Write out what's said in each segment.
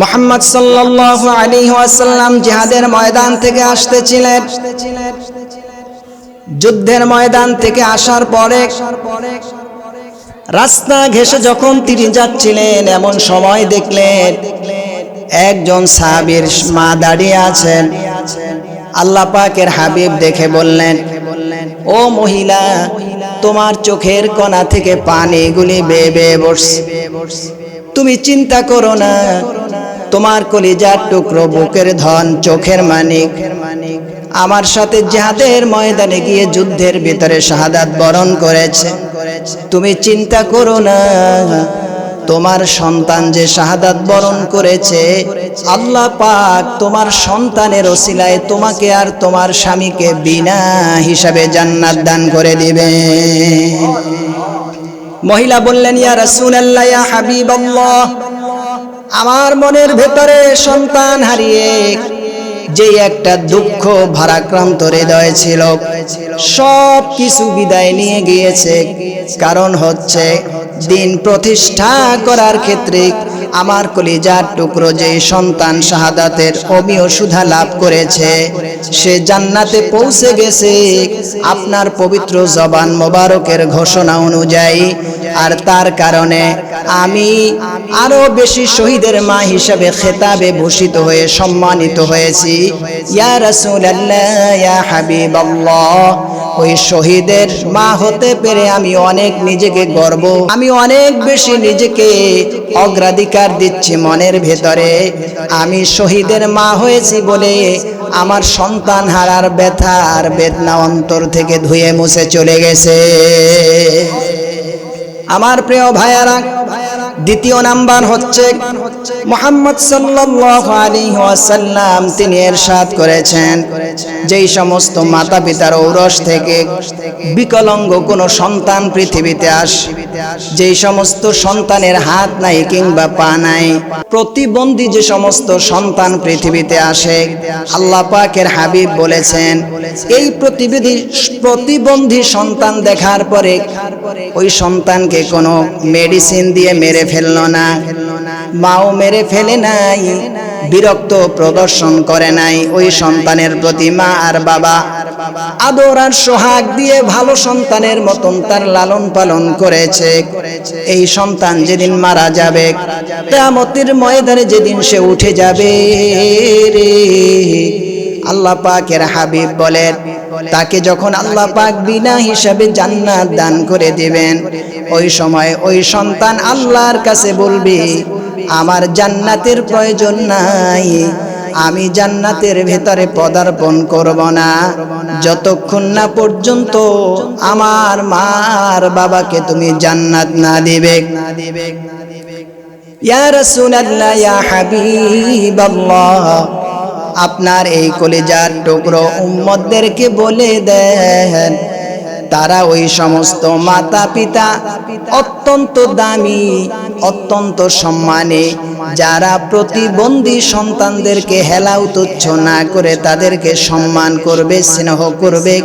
মুহাম্মদ সাল্লাল্লাহু আলাইহি ওয়াসাল্লাম জিহাদের ময়দান থেকে আসতেছিলেন। যুদ্ধের ময়দান থেকে আসার পরে রাস্তা ঘেঁষে যখন তিনি যাচ্ছিলেন, এমন সময় দেখলেন একজন সাহাবীর মা দাঁড়িয়ে আছেন। আল্লাহ পাকের হাবিব দেখে বললেন, ও মহিলা, তোমার চোখের কোণা থেকে পানিগুলি বেয়ে বেয়ে পড়ছে। তুমি চিন্তা করো না, তোমার কলিজার টুকরো, বুকের ধন, চোখের মানিক আমার সাথে জিহাদের ময়দানে গিয়ে যুদ্ধের ভিতরে শাহাদাত বরণ করেছে। তুমি চিন্তা করো না, তোমার সন্তান যে শাহাদাত বরণ করেছে, আল্লাহ পাক তোমার সন্তানের ওসিলায় তোমাকে আর তোমার স্বামীকে বিনা হিসাবে জান্নাত দান করে দিবে। মহিলা বললেন, ইয়া রাসূলুল্লাহ, ইয়া হাবিবাল্লাহ, আমার মনের ভেতরে সন্তান হারিয়ে যে একটা দুঃখ ভারাক্রান্ত হৃদয় ছিল, সব কিছু বিদায় নিয়ে গিয়েছে। কারণ হচ্ছে দিন প্রতিষ্ঠা করার ক্ষেত্রে আমার কলিজার টুকরো যে সন্তান শাহাদাতের অমীয় সুধা লাভ করেছে, সে জান্নাতে পৌঁছে গেছে আপনার পবিত্র জবান মোবারকের ঘোষণা অনুযায়ী। আর তার কারণে আমি আরো বেশি শহীদের মা হিসাবে খেতাবে ভূষিত হয়ে সম্মানিত হয়েছি। ইয়া রাসূলুল্লাহ, ইয়া হাবিবাল্লাহ, ওই শহীদের মা হতে পেরে আমি অনেক নিজেকে গর্ব, আমি অনেক বেশি নিজেকে অগ্রাধিকার দিচ্ছি মনের ভেতরে। আমি শহীদের মা হয়েছি বলে আমার সন্তান হারার ব্যথা আর বেদনা অন্তর থেকে ধুয়ে মুছে চলে গেছে। আমার প্রিয় ভাইয়ারা, দ্বিতীয় নাম্বার হচ্ছে মুহাম্মদ সাল্লাল্লাহু আলাইহি ওয়াসাল্লাম তিনি ইরশাদ করেছেন, যেই সমস্ত মাতা পিতার ঔরস থেকে বিকলাঙ্গ কোনো সন্তান পৃথিবীতে আসে, যেই সমস্ত সন্তানের হাত নাই কিংবা পা নাই, প্রতিবন্ধী যে সমস্ত সন্তান পৃথিবীতে আসে, আল্লাহ পাকের হাবিব বলেছেন, এই প্রতিবন্ধী সন্তান দেখার পরে ওই সন্তানকে কোনো মেডিসিন দিয়ে মেরে ফেললো না, মাও মেরে ফেলে নাই, বিরক্ত প্রদর্শন করে নাই। ওই সন্তানের প্রতি মা আর বাবা আদর আর সোহাগ দিয়ে ভালো সন্তানের মতন তার লালন পালন করেছে। এই সন্তান যেদিন মারা যাবে, কিয়ামতের ময়দানে যেদিন সে উঠে যাবে রে, আল্লাহ পাকের হাবিব বলেন, তাকে যখন আল্লাহ পাক বিনা হিসাবে জান্নাত দান করে দিবেন, ওই সময় ওই সন্তান আল্লাহর কাছে বলবে, আমার জান্নাতের প্রয়োজন নাই, আমি জান্নাতের ভেতরে পদার্পণ করব না যতক্ষণ না পর্যন্ত আমার মার বাবাকে তুমি জান্নাত না দিবে। ইয়া রাসূলুল্লাহ, ইয়া হাবিবাল্লাহ, আপনার এই কলিজার টুকরো উম্মতদেরকে বলে দেন, তারা ওই সমস্ত মাতা পিতা অত্যন্ত দামি, অত্যন্ত সম্মানী, যারা প্রতিবন্ধী সন্তানদেরকে হেলাও তুচ্ছ না করে তাদেরকে সম্মান করবে, স্নেহ করবে,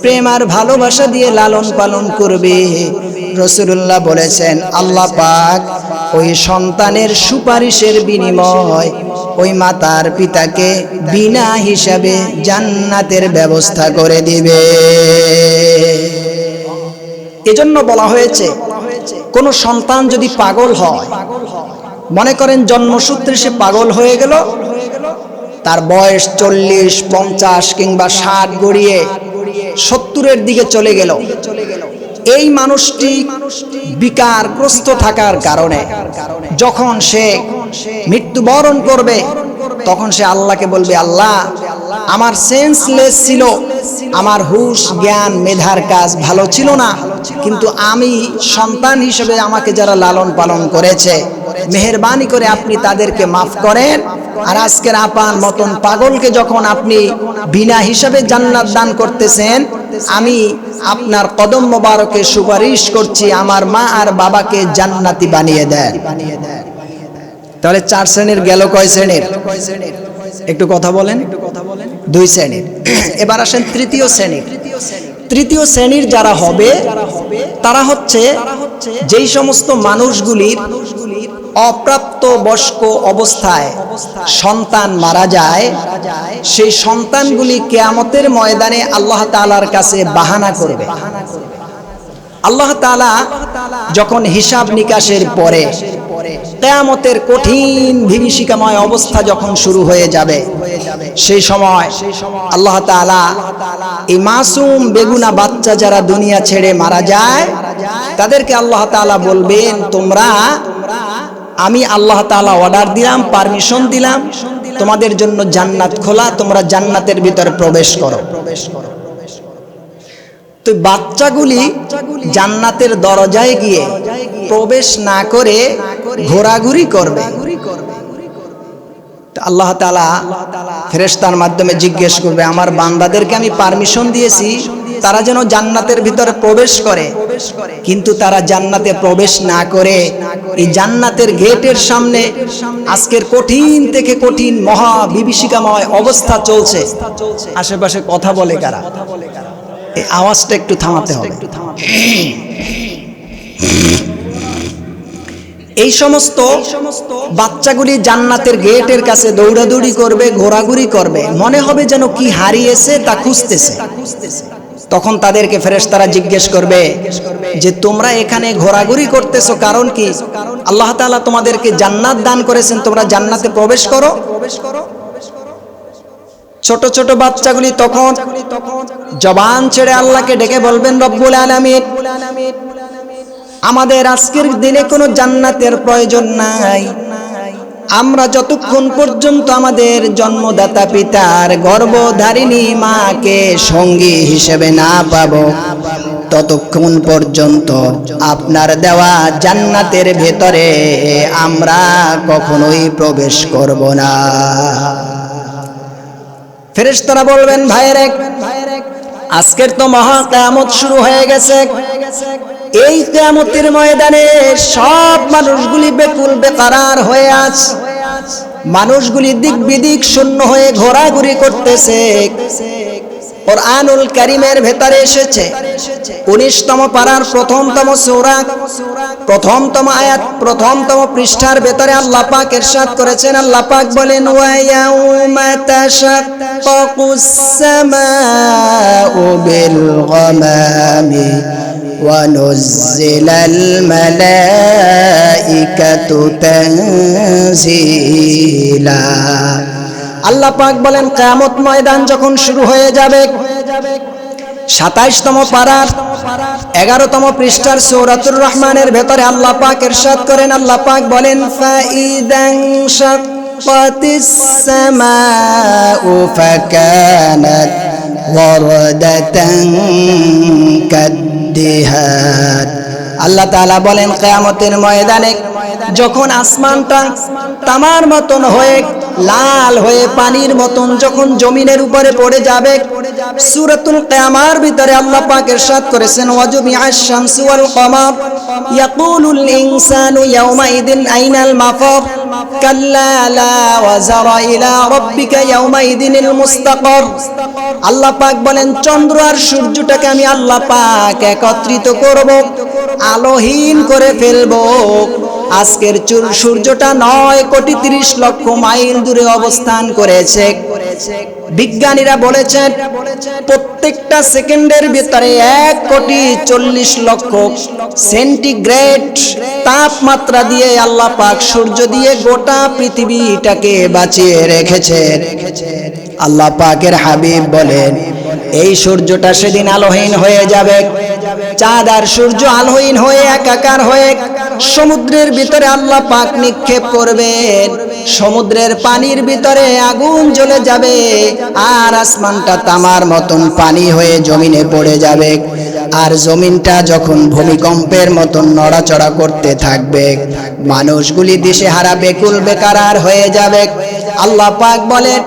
প্রেম আর ভালোবাসা দিয়ে লালন পালন করবে। রাসূলুল্লাহ বলেছেন, আল্লাহ পাক ওই সন্তানের সুপারিশের বিনিময় ওই মাতার পিতাকে বিনা হিসাবে জান্নাতের ব্যবস্থা করে দিবে। এজন্য বলা হয়েছে, কোন সন্তান যদি পাগল হয়, মনে করেন জন্মসূত্রে সে পাগল হয়ে গেল, তার বয়স 40, 50 কিংবা 60 গড়িয়ে 70-এর দিকে চলে গেল, এই মানুষটি বিকারগ্রস্ত থাকার কারণে যখন সে মৃত্যুবরণ করবে, তখন সে আল্লাহকে বলবে, আল্লাহ, আমার সেন্সলেস ছিল, আমার হুশ জ্ঞান মেধার কাজ ভালো ছিল না, কিন্তু আমি সন্তান হিসেবে আমাকে যারা লালন পালন করেছে, মেহেরবানি করে আপনি তাদেরকে মাফ করেন। আর আজকের আপার মতন পাগলকে যখন আপনি বিনা হিসাবে জান্নাত দান করতেছেন, আমি আপনার কদম মোবারকে সুপারিশ করছি, আমার মা আর বাবাকে জান্নাতি বানিয়ে দেন। তাহলে 4 শ্রেণীর গেল, কয় শ্রেণীর? একটু কথা বলেন। 2 শ্রেণীর। এবার আসেন তৃতীয় শ্রেণীর। তৃতীয় শ্রেণীর যারা হবে, তারা হচ্ছে যেই সমস্ত মানুষগুলির অপ্রাপ্ত বয়স্ক অবস্থায় সন্তান মারা যায়, সেই সন্তানগুলি কিয়ামতের ময়দানে আল্লাহ তাআলার কাছে বাহানা করবে। আল্লাহ তাআলা যখন হিসাব নিকাশের পরে কিয়ামতের কঠিন বিভীষিকাময় অবস্থা যখন শুরু হয়ে যাবে, সেই সময় আল্লাহ তাআলা এই মাসুম বেগুনা বাচ্চা যারা দুনিয়া ছেড়ে মারা যায় তাদেরকে আল্লাহ তাআলা বলবেন, তোমরা, আমি আল্লাহ তাআলা অর্ডার দিলাম, পারমিশন দিলাম, তোমাদের জন্য জান্নাত খোলা, তোমরা জান্নাতের ভিতরে প্রবেশ করো। তো বাচ্চাগুলি জান্নাতের দরজায় গিয়ে প্রবেশ না করে ঘোরাঘুরি করবে। আল্লাহ তাআলা ফেরেশতার মাধ্যমে জিজ্ঞেস করবে, আমার বান্দাদেরকে আমি পারমিশন দিয়েছি তারা যেন জান্নাতের ভিতরে প্রবেশ করে, কিন্তু তারা জান্নাতে প্রবেশ না করে এই জান্নাতের গেটের সামনে আজকের কঠিন থেকে কঠিন মহা বিভীষিকাময় অবস্থা চলছে। আশেপাশে কথা বলে কারা? এই আওয়াজটা একটু থামাতে হবে। এই সমস্ত বাচ্চাগুলি জান্নাতের গেটের কাছে দৌড়াদৌড়ি করবে, ঘোরাঘুরি করবে, মনে হবে যেন কি হারিয়েছে তা খুঁজতেছে। তখন তাদেরকে ফেরেশতারা জিজ্ঞেস করবে যে তোমরা এখানে ঘোরাঘুরি করতেছো কারণ কি? আল্লাহ তাআলা তোমাদেরকে জান্নাত দান করেছেন, তোমরা জান্নাতে প্রবেশ করো। ছোট ছোট বাচ্চাগুলি তখন জবান ছেড়ে আল্লাহকে ডেকে বলবেন, রব্বুল আলামিন, আমাদের আজকের দিনে কোনো জান্নাতের প্রয়োজন নাই। আমরা যতক্ষণ পর্যন্ত আমাদের জন্মদাতা পিতার গর্ভধারিণী মাকে সঙ্গী হিসেবে না পাবো, ততক্ষণ পর্যন্ত আপনার দেওয়া জান্নাতের ভেতরে আমরা কখনোই প্রবেশ করব না। ফেরেশতারা বলবেন, ভাইরে, আজকের তো মহা কিয়ামত শুরু হয়ে গেছে। এই কিয়ামতের ময়দানে সব মানুষগুলি বেকুল বেকারার হয়ে আছে, মানুষগুলি দিক বিদিক শূন্য হয়ে ঘোরাঘুরি করতেছে। কুরআনুল কারীমের ভেতরে এসেছে 19তম পারার প্রথমতম সূরা প্রথমতম আয়াত প্রথমতম পৃষ্ঠার ভেতরে আল্লাহ পাক ইরশাদ করেছেন, আল্লাহ পাক বলেন, ওয়া ইয়াউমা তাশাক্কাকুস সামাউ বিল গামামি ওয়া নুজ্জিলাল মালাইকাতু তানজিলা। আল্লাহ পাক বলেন, কিয়ামত ময়দান যখন শুরু হয়ে যাবে, 27তম পারার 11তম পৃষ্ঠার সূরাতুর রহমানের ভেতরে আল্লাহ পাক ইরশাদ করেন, আল্লাহ পাক বলেন, ফাইদান শাক্কাতিস সামাউ ফাকানাত ওয়ারদাতান কাদ্দিহাত। আল্লাহ তাআলা বলেন, কিয়ামতের ময়দানে যখন আসমানটা তামার মতন হয়ে লাল হয়ে পানির মতন যখন জমিনের উপরে পড়ে যাবে, সূরাতুল কিয়ামার ভিতরে আল্লাহ পাক ইরশাদ করেছেন, ওয়াজুমিআশ শামসু ওয়াল কমার ইয়াকুলুল ইনসানু ইয়াওমাইদিন আইনাল মাফার কাল্লা লা ওয়াজারা ইলা রাব্বিকা ইয়াওমাইদিনিল মুস্তাকার। আল্লাহ পাক বলেন, চন্দ্র আর সূর্যটাকে আমি আল্লাহ পাক একত্রিত করব, আলোহীন করে ফেলব। আজকের সূর্যটা 9 কোটি 30 লক্ষ মাইল দূরে অবস্থান করেছে। বিজ্ঞানীরা বলেছেন প্রত্যেকটা সেকেন্ডের ভিতরে 1 কোটি 40 লক্ষ সেন্টিগ্রেড তাপমাত্রা দিয়ে আল্লাহ পাক সূর্য দিয়ে গোটা পৃথিবীটাকে বাঁচিয়ে রেখেছেন। আল্লাহ পাকের হাবিব বলেন, এই সূর্যটা সেদিন আলোহীন হয়ে যাবে। চাঁদ আর সূর্য আলোহীন হয়ে একাকার হয়ে সমুদ্রের ভিতরে আল্লাহ পাক নিক্ষেপ করবেন। সমুদ্রের পানির ভিতরে আগুন জ্বলে যাবে, আর আসমানটা তামার মতন পানি হয়ে জমিনে পড়ে যাবে। আর জমিনটা যখন ভূমিকম্পের মতন নড়াচড়া করতে থাকবে, মানুষগুলি দিশেহারা বেকুল বেকারার হয়ে যাবে। আল্লাহ পাক বলেন,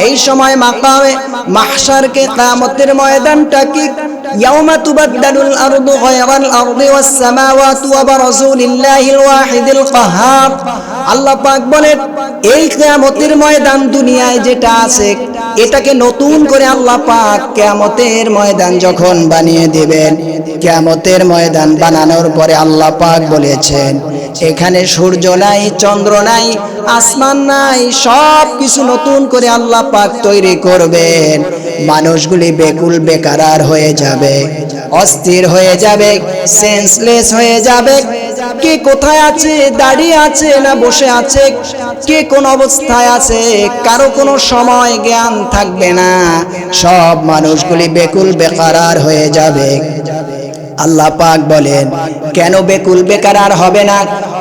এই সময় মাকামে মাহশারকে কিয়ামতের ময়দানটা কি ইয়াউমা তুবাদদালুল আরদু গায়রাল আরদি ওয়াস সামাওয়াতু ওয়া বারাজু লিল্লাহিল ওয়াহিদিল কাহ্হার। আল্লাহ পাক বলেন, এই কিয়ামতের ময়দান দুনিয়ায় যেটা আছে এটাকে নতুন করে আল্লাহ পাক কিয়ামতের ময়দান যখন বানিয়ে দিবেন, কিয়ামতের ময়দান বানানোর পরে আল্লাহ পাক বলেছেন, এখানে সূর্য নাই, চন্দ্র নাই, আসমান নাই, সব কিছু নতুন করে আল্লাহ পাক তৈরি করবেন। মানুষগুলি বেকুল বেকারার হয়ে যাবে, অস্থির হয়ে যাবে, সেন্সলেস হয়ে যাবে। কে কোথায় আছে, দাঁড়িয়ে আছে না বসে আছে, কে কোন অবস্থায় আছে, কারো কোনো সময় জ্ঞান থাকবে না। সব মানুষগুলি বেকুল বেকারার হয়ে যাবে। আল্লাহ পাক বলেন, কেন বেকুল বেকারার হবে না?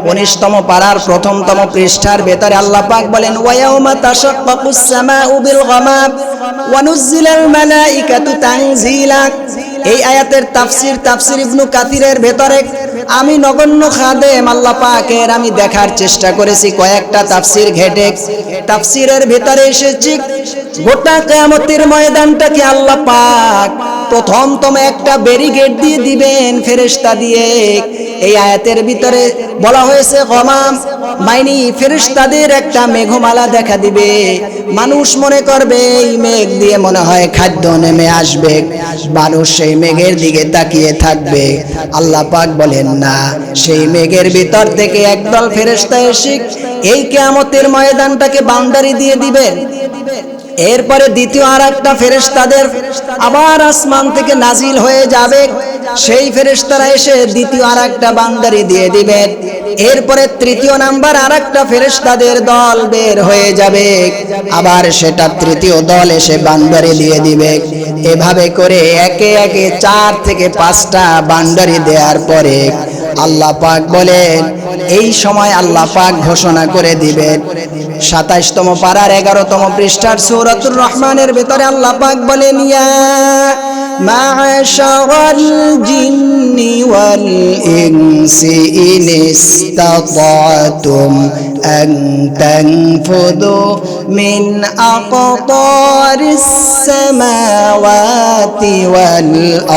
19তম পারার প্রথমতম পৃষ্ঠার ভেতরে আল্লাহ পাক বলেন, ওয়ায়াউমা তাশাক্কাকুস সামাউ বিল গামাম ওয়া নুজ্জিলাল মালাইকাতু তানজিলা। এই আয়াতের তাফসীর ইবনে কাসিরের ভেতরে আমি নগণ্য খাদেম আল্লাহ পাকের আমি দেখার চেষ্টা করেছি কয়েকটা তাফসীর ঘেটে। তাফসীরের ভেতরে এসেছে গোটা কিয়ামতের ময়দানটাকে আল্লাহ পাক প্রথমতম একটা ব্যারিকেড দিয়ে দিবেন ফেরেশতা দিয়ে। এই আয়াতের ভিতরে বলা হয়েছে গমাম, মাইনি ফেরেশতাদের একটা মেঘমালা দেখা দিবে। মানুষ মনে করবে এই মেঘ দিয়ে মনে হয় খাদ্য নেমে আসবে, মানুষ সেই মেঘের দিকে তাকিয়ে থাকবে। আল্লাহ পাক বলেন না, সেই মেঘের ভিতর থেকে একদল ফেরেশতা এসে এই কিয়ামতের ময়দানটাকে বাউন্ডারি দিয়ে দিবেন। এরপরে দ্বিতীয় আর একটা ফেরেশতাদের আবার আসমান থেকে নাজিল হয়ে যাবে, সেই ফেরেশতারা এসে দ্বিতীয় আর একটা বাউন্ডারি দিয়ে দিবেন। এরপরে তৃতীয় নাম্বার আর একটা ফেরেশতাদের দল বের হয়ে যাবে, আবার সেটা তৃতীয় দল এসে বাউন্ডারি দিয়ে দিবে। এভাবে করে একে একে 4 থেকে 5টা বাউন্ডারি দেওয়ার পরে আল্লাহ পাক বলেন, এই সময় আল্লাহ পাক ঘোষণা করে দিবেন। 27তম পারার 11তম পৃষ্ঠার সূরাতুর রহমানের ভিতরে আল্লাহ পাক বলেন, ইয়া মা'শারাল জিন্নি ওয়াল ইনসি ইন ইসতাতা'তুম আন তানফুযু মিন আকতারিস সামাওয়াতি ওয়াল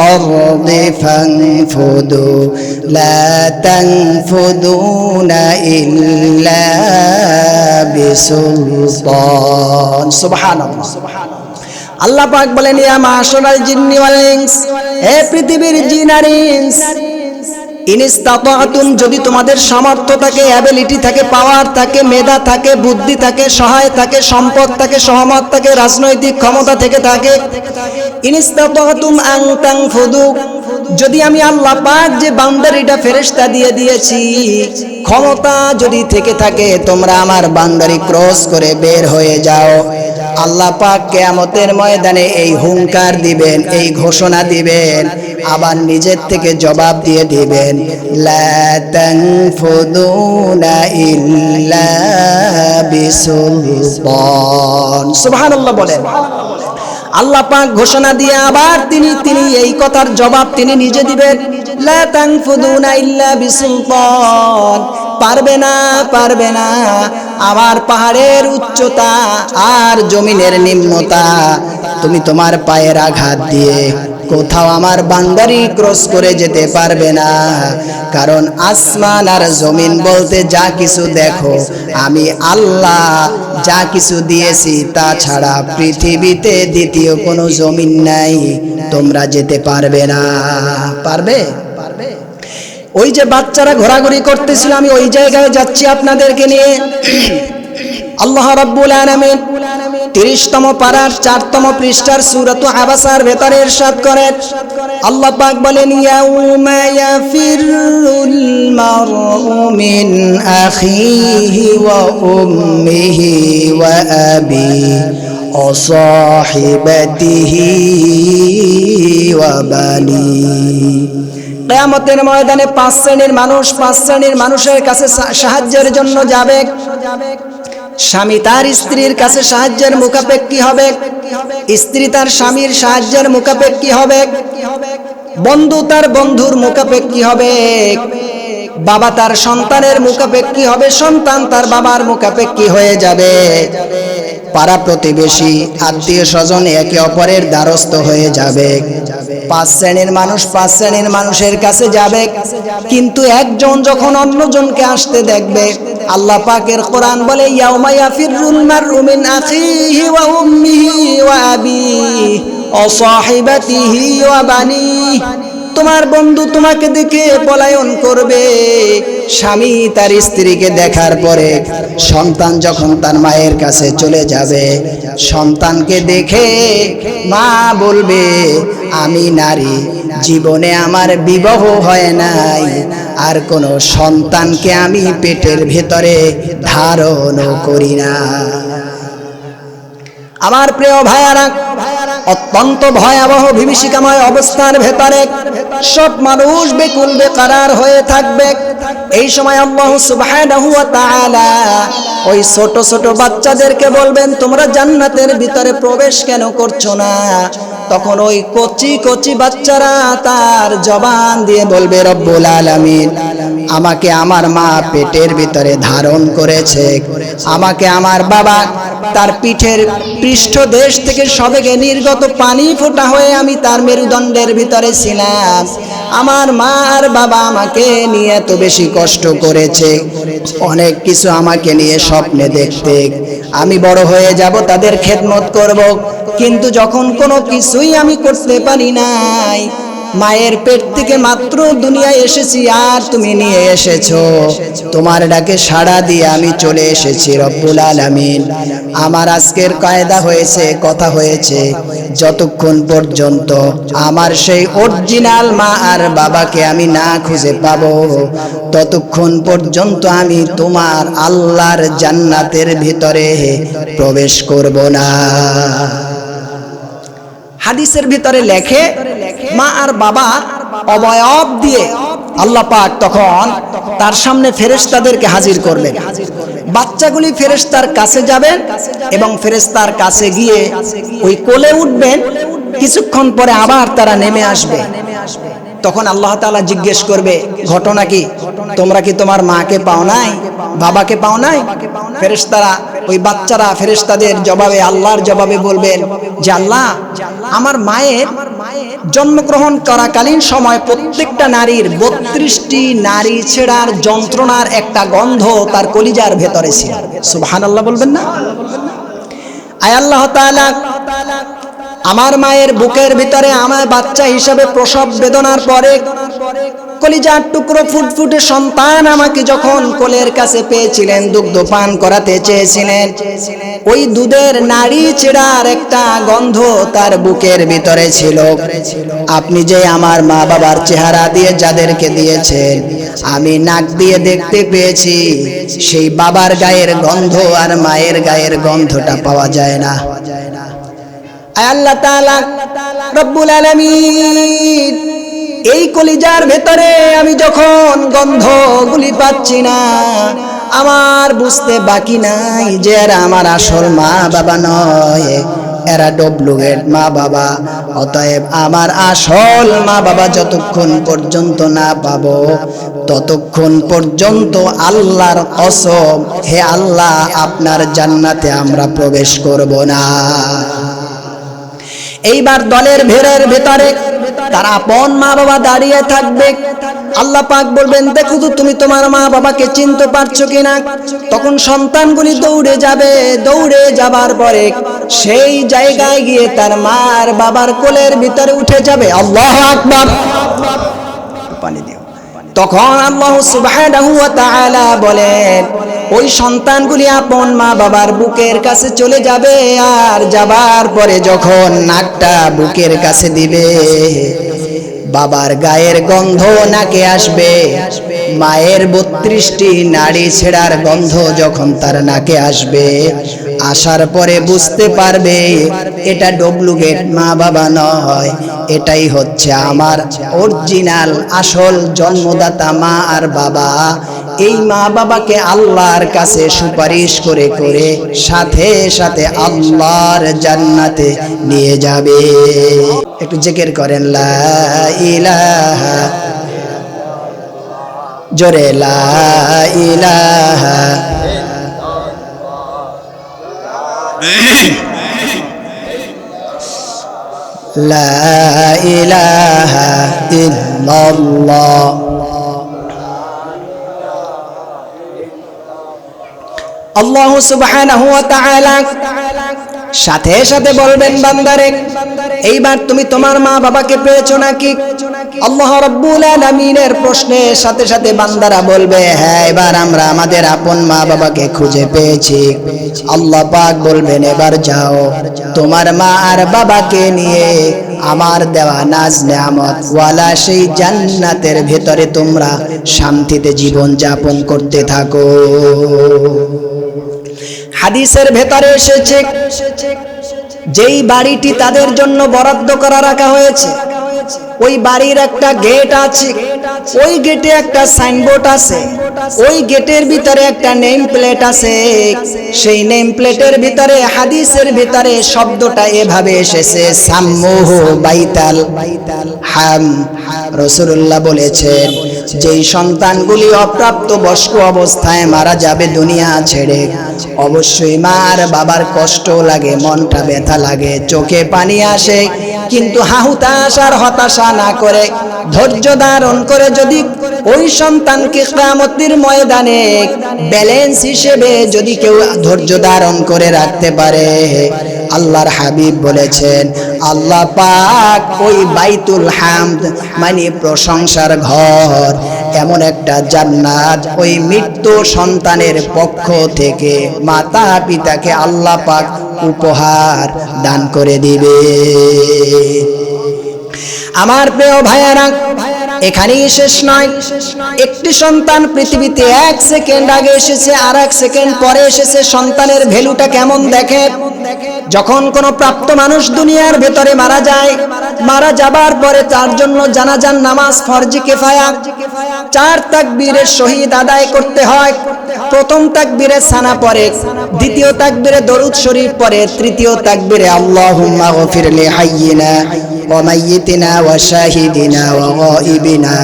আরদি ফানফুযু লা তানফুযুনা ইল্লা বিসুলতান। সুবহানাল্লাহ। আল্লাহ পাক বলেন, ইয়া মা'শারাল জিন্নি ওয়াল ইনস, হে পৃথিবীর জিন আর ইনস, ইন ইসতাতা'তুম, যদি তোমাদের সামর্থ্য থাকে, অ্যাবিলিটি থাকে, পাওয়ার থাকে, মেধা থাকে, বুদ্ধি থাকে, সহায় থাকে, সম্পদ থাকে, সহমত থাকে, রাজনৈতিক ক্ষমতা থেকে থাকে, ইন ইসতাতা'তুম আন তানফুযু, যদি আমি আল্লাহ পাক যে বাউন্ডারিটা ফেরেশতা দিয়ে দিয়েছি, ক্ষমতা যদি থেকে থাকে, তোমরা আমার বাউন্ডারি ক্রস করে বের হয়ে যাও। আল্লাহ পাক কিয়ামতের ময়দানে এই হুঙ্কার দিবেন, এই ঘোষণা দিবেন, আবার নিজের থেকে জবাব দিয়ে দিবেন, লা তানফুদুনা ইল্লা বিসুলতান। সুবহানাল্লাহ বলেন। আল্লাহ পাক ঘোষণা দিয়ে আবার তিনি এই কথার জবাব তিনি নিজে দিবেন, লা তানফুদুনা ইল্লা বিসুলতান। পারবে না, পারবে না। আমার পাহাড়ের উচ্চতা আর জমিনের নিম্নতা তুমি তোমার পায়ের আঘাত দিয়ে কোথাও আমার বাউন্ডারি ক্রস করে যেতে পারবে না। কারণ আসমান আর জমিন বলতে যা কিছু দেখো, আমি আল্লাহ যা কিছু দিয়েছি তা ছাড়া পৃথিবীতে দ্বিতীয় কোনো জমিন নাই, তোমরা যেতে পারবে না। পারবে? ওই যে বাচ্চারা ঘোরাঘুরি করতেছিল, আমি ওই জায়গায় যাচ্ছি আপনাদেরকে নিয়ে। আল্লাহ রাব্বুল আলামিন 30তম পারার 4তম পৃষ্ঠার সূরাতু আবাসার ভেতরে ইরশাদ করেন, আল্লাহ পাক বলেন, ইয়াউমা ইয়াফিরুল মারউ মিন আখিহি ওয়া উম্মিহি ওয়া আবিহি ওয়া সাহিবাতিহি ওয়া বানিহি। কিয়ামতের ময়দানে 5 শ্রেণীর মানুষের কাছে সাহায্যের জন্য যাবে। স্বামী তার স্ত্রীর কাছে সাহায্যের মুখাপেক্ষী হবে, স্ত্রী তার স্বামীর সাহায্যের মুখাপেক্ষী হবে, বন্ধু তার বন্ধুর মুখাপেক্ষী হবে, বাবা তার সন্তানের মুখাপেক্ষী হবে, সন্তান তার বাবার মুখাপেক্ষী হয়ে যাবে। পাড়া প্রতিবেশী আত্মীয় স্বজন একে অপরের দ্বারস্থ হয়ে যাবে। 5 শ্রেণীর মানুষের কাছে যাবে, কিন্তু একজন যখন অন্যজনকে আসতে দেখবে, আল্লাহ পাকের কোরআন বলে, ইয়াউমা ইয়াফিরুল মারউ মিন আখিহি ওয়া উম্মিহি ওয়া আবিহি ওয়া সাহিবাতিহি ওয়া বানিহি। তোমার বন্ধু তোমাকে দেখে পলায়ন করবে। স্বামী তার স্ত্রীকে দেখার পরে সন্তান যখন তার মায়ের কাছে চলে যাবে, সন্তানকে দেখে মা বলবে, আমি নারী, জীবনে আমার বিবাহ হয় নাই, আর কোনো সন্তানকে আমি পেটের ভেতরে ধারণও করি না। আমার প্রিয় ভাইয়ারা, অত্যন্ত ভয়াবহ বিভীষিকাময় অবস্থার ভেতরে সব মানুষ বেকুল বেকারার হয়ে থাকবে। এই সময় আল্লাহ সুবহানাহু ওয়া তাআলা ওই ছোট ছোট বাচ্চাদেরকে বলবেন, তোমরা জান্নাতের ভিতরে প্রবেশ কেন করছো না? তখন ওই কচি কচি বাচ্চারা তার জবান দিয়ে বলবে, রব্বুল আলামিন, আমাকে আমার মা পেটের ভিতরে ধারণ করেছে, আমাকে আমার বাবা তার পিঠের পৃষ্ঠদেশ থেকে সবেগে নির্গত পানি ফোঁটা হয়ে আমি তার মেরুদণ্ডের ভিতরে ছিলাম। আমার মা আর বাবা আমাকে নিয়ে এত বেশি কষ্ট করেছে, অনেক কিছু আমাকে নিয়ে স্বপ্নে দেখতে, আমি বড় হয়ে যাব, তাদের খেদমত করব, কিন্তু যখন কোনো কিছুই আমি করতে পারি নাই, মায়ের পেট থেকে মাত্র দুনিয়ায় এসেছি আর তুমি নিয়ে এসেছো, তোমার ডাকে সাড়া দিয়ে আমি চলে এসেছি। রব্বুল আলামিন, আমার আজকের কায়দা হয়েছে, কথা হয়েছে, যতক্ষণ পর্যন্ত আমার সেই অরিজিনাল মা আর বাবাকে আমি না খুঁজে পাবো, ততক্ষণ পর্যন্ত আমি তোমার আল্লাহর জান্নাতের ভিতরে প্রবেশ করব না। হাদিসের ভিতরে লেখে, মা আর বাবা অবয়ব দিয়ে আল্লাহ পাক তখন তার সামনে ফেরেশতাদেরকে হাজির করবেন। বাচ্চাগুলি ফেরেশতার কাছে যাবেন এবং ফেরেশতার কাছে গিয়ে ওই কোলে উঠবেন, কিছুক্ষণ পরে আবার তারা নেমে আসবে। তখন আল্লাহ তাআলা জিজ্ঞেস করবে, ঘটনা কি? তোমরা কি তোমার মাকে পাও নাই, বাবাকে পাও নাই? ফেরেশতারা, ওই বাচ্চারা ফেরেশতাদের জবাবে, আল্লাহর জবাবে বলবেন যে, আল্লাহ, আমার মায়ের জন্মগ্রহণ করাকালীন সময় প্রত্যেকটা নারীর 32টি নারী ছেড়ার যন্ত্রণার একটা গন্ধ তার কলিজার ভেতরে ছিল। সুবহানাল্লাহ বলবেন না? আয় আল্লাহ তাআলা, আমার মায়ের বুকের ভিতরে আমার বাচ্চা হিসাবে প্রসব বেদনার পরে কলিজার টুকরো ফুটফুটে সন্তান আমাকে যখন কোলের কাছে পেয়েছিলেন, দুগ্ধ পান করাতে চেয়েছিলেন, ওই দুধের নাড়ি ছেড়ার একটা গন্ধ তার বুকের ভিতরে ছিল। আপনি যে আমার মা বাবার চেহারা দিয়ে যাদেরকে দিয়েছেন, আমি নাক দিয়ে দেখতে পেয়েছি, সেই বাবার গায়ের গন্ধ আর মায়ের গায়ের গন্ধটা পাওয়া যায় না। আল্লাহ তাআলা রব্বুল আলামিন, এই কলিজার ভেতরে আমি যখন গন্ধগুলি পাচ্ছি না, আমার বুঝতে বাকি নাই যে এরা আমার আসল মা বাবা নয়, এরা ডুপ্লিকেট মা বাবা। অতএব আমার আসল মা বাবা যতক্ষণ পর্যন্ত না পাবো, ততক্ষণ পর্যন্ত আল্লাহর কসম, হে আল্লাহ, আপনার জান্নাতে আমরা প্রবেশ করব না। এইবার দলের ভিড়ের ভেতরে তার আপন মা বাবা দাঁড়িয়ে থাকবে। আল্লাহ পাক বলবেন, দেখো তো তুমি তোমার মা বাবাকে চিনতে পারছো কিনা? তখন সন্তানগুলি দৌড়ে যাবে, দৌড়ে যাবার পরে সেই জায়গায় গিয়ে তার মার বাবার কোলের ভিতরে উঠে যাবে। আল্লাহু আকবার, পানি দিও। তখন আল্লাহ সুবহানাহু ওয়া তাআলা বলেন, ওই সন্তানগুলি আপন মা বাবার বুকের কাছে চলে যাবে, আর যাবার পরে যখন নাকটা বুকের কাছে দিবে, বাবার গায়ের গন্ধ নাকে আসবে, মায়ের 32টি নাড়ি ছেড়ার গন্ধ যখন তার নাকে আসবে, আসার পরে বুঝতে পারবে এটা ডুপ্লিকেট মা বাবা নয়, এটাই হচ্ছে আমার অরিজিনাল আসল জন্মদাতা মা আর বাবা। এই মা বাবাকে আল্লাহর কাছে সুপারিশ করে করে সাথে সাথে আল্লাহর জান্নাতে নিয়ে যাবে। একটু জিকির করেন, লা ইলাহা, জোরে লা ইলাহা, লা ইলাহা ইল্লাল্লাহ। আল্লাহু সুবহানাহু ওয়া তাআলা সাথে সাথে বলবেন, বান্দারে, এইবার তুমি তোমার মা বাবাকে পেয়েছো নাকি? আল্লাহ রাব্বুল আলামিনের প্রশ্নের সাথে সাথে বান্দারা বলবে, হ্যাঁ এবার আমরা আমাদের আপন মা বাবাকে খুঁজে পেয়েছি। আল্লাহ পাক বলবেন, এবার যাও তোমার মা আর বাবাকে নিয়ে আমার দেওয়া নাজ নেয়ামত ওয়ালা সেই জান্নাতের ভেতরে তোমরা শান্তিতে জীবন যাপন করতে থাকো। হাদিসের ভেতরে এসেছে, যেই বাড়িটি তাদের জন্য বরাদ্দ করা রাখা হয়েছে, ওই বাড়ির একটা গেট আছে, ওই গেটে একটা সাইনবোর্ড আছে, ওই গেটের ভিতরে একটা নেম প্লেট আছে। সেই নেম প্লেটের ভিতরে হাদিসের ভিতরে শব্দটা এভাবে এসেছে, সাম্মুহু বাইতাল হাম। রাসূলুল্লাহ বলেছেন, যেই সন্তানগুলি অপ্রাপ্ত বয়স্ক অবস্থায় মারা যাবে দুনিয়া ছেড়ে, অবশ্যই মা আর বাবার কষ্ট লাগে, মনটা ব্যথা লাগে, চোখে পানি আসে, কিন্তু হাহুতাশ আর হতাশা না করে ধৈর্য ধারণ করে যদি ওই সন্তানকে কিয়ামতের ময়দানে ব্যালেন্স হিসেবে যদি কেউ ধৈর্য ধারণ করে রাখতে পারে, আল্লাহর হাবিব বলেছেন আল্লাহ পাক ওই বাইতুল হামদ মানে প্রশংসার ঘর, এমন একটা জান্নাত ওই মৃত্যু সন্তানের পক্ষ থেকে মাতা পিতাকে আল্লাহ পাক উপহার দান করে দিবে। আমার প্রিয় ভাইয়েরা, এখানেই শেষ নয়। একটি সন্তান পৃথিবীতে 1 সেকেন্ড আগে এসেছে আর 1 সেকেন্ড পরে এসেছে, সন্তানের ভ্যালুটা কেমন দেখে। যখন কোনো প্রাপ্ত মানুষ দুনিয়ার ভেতরে মারা যায়, মারা যাবার পরে তার জন্য জানাজার নামাজ ফরজি কিফায়া, 4 তাকবীরের শহীদ আদায় করতে হয়। প্রথম তাকবীরে সানা পড়ে, দ্বিতীয় তাকবীরে দরুদ শরীফ পড়ে, তৃতীয় তাকবীরে আল্লাহুম্মা গফির লি হাইয়িনা ওয়া মাইয়িতিনা ওয়া শাহিদিনা ওয়া গায়িবিনা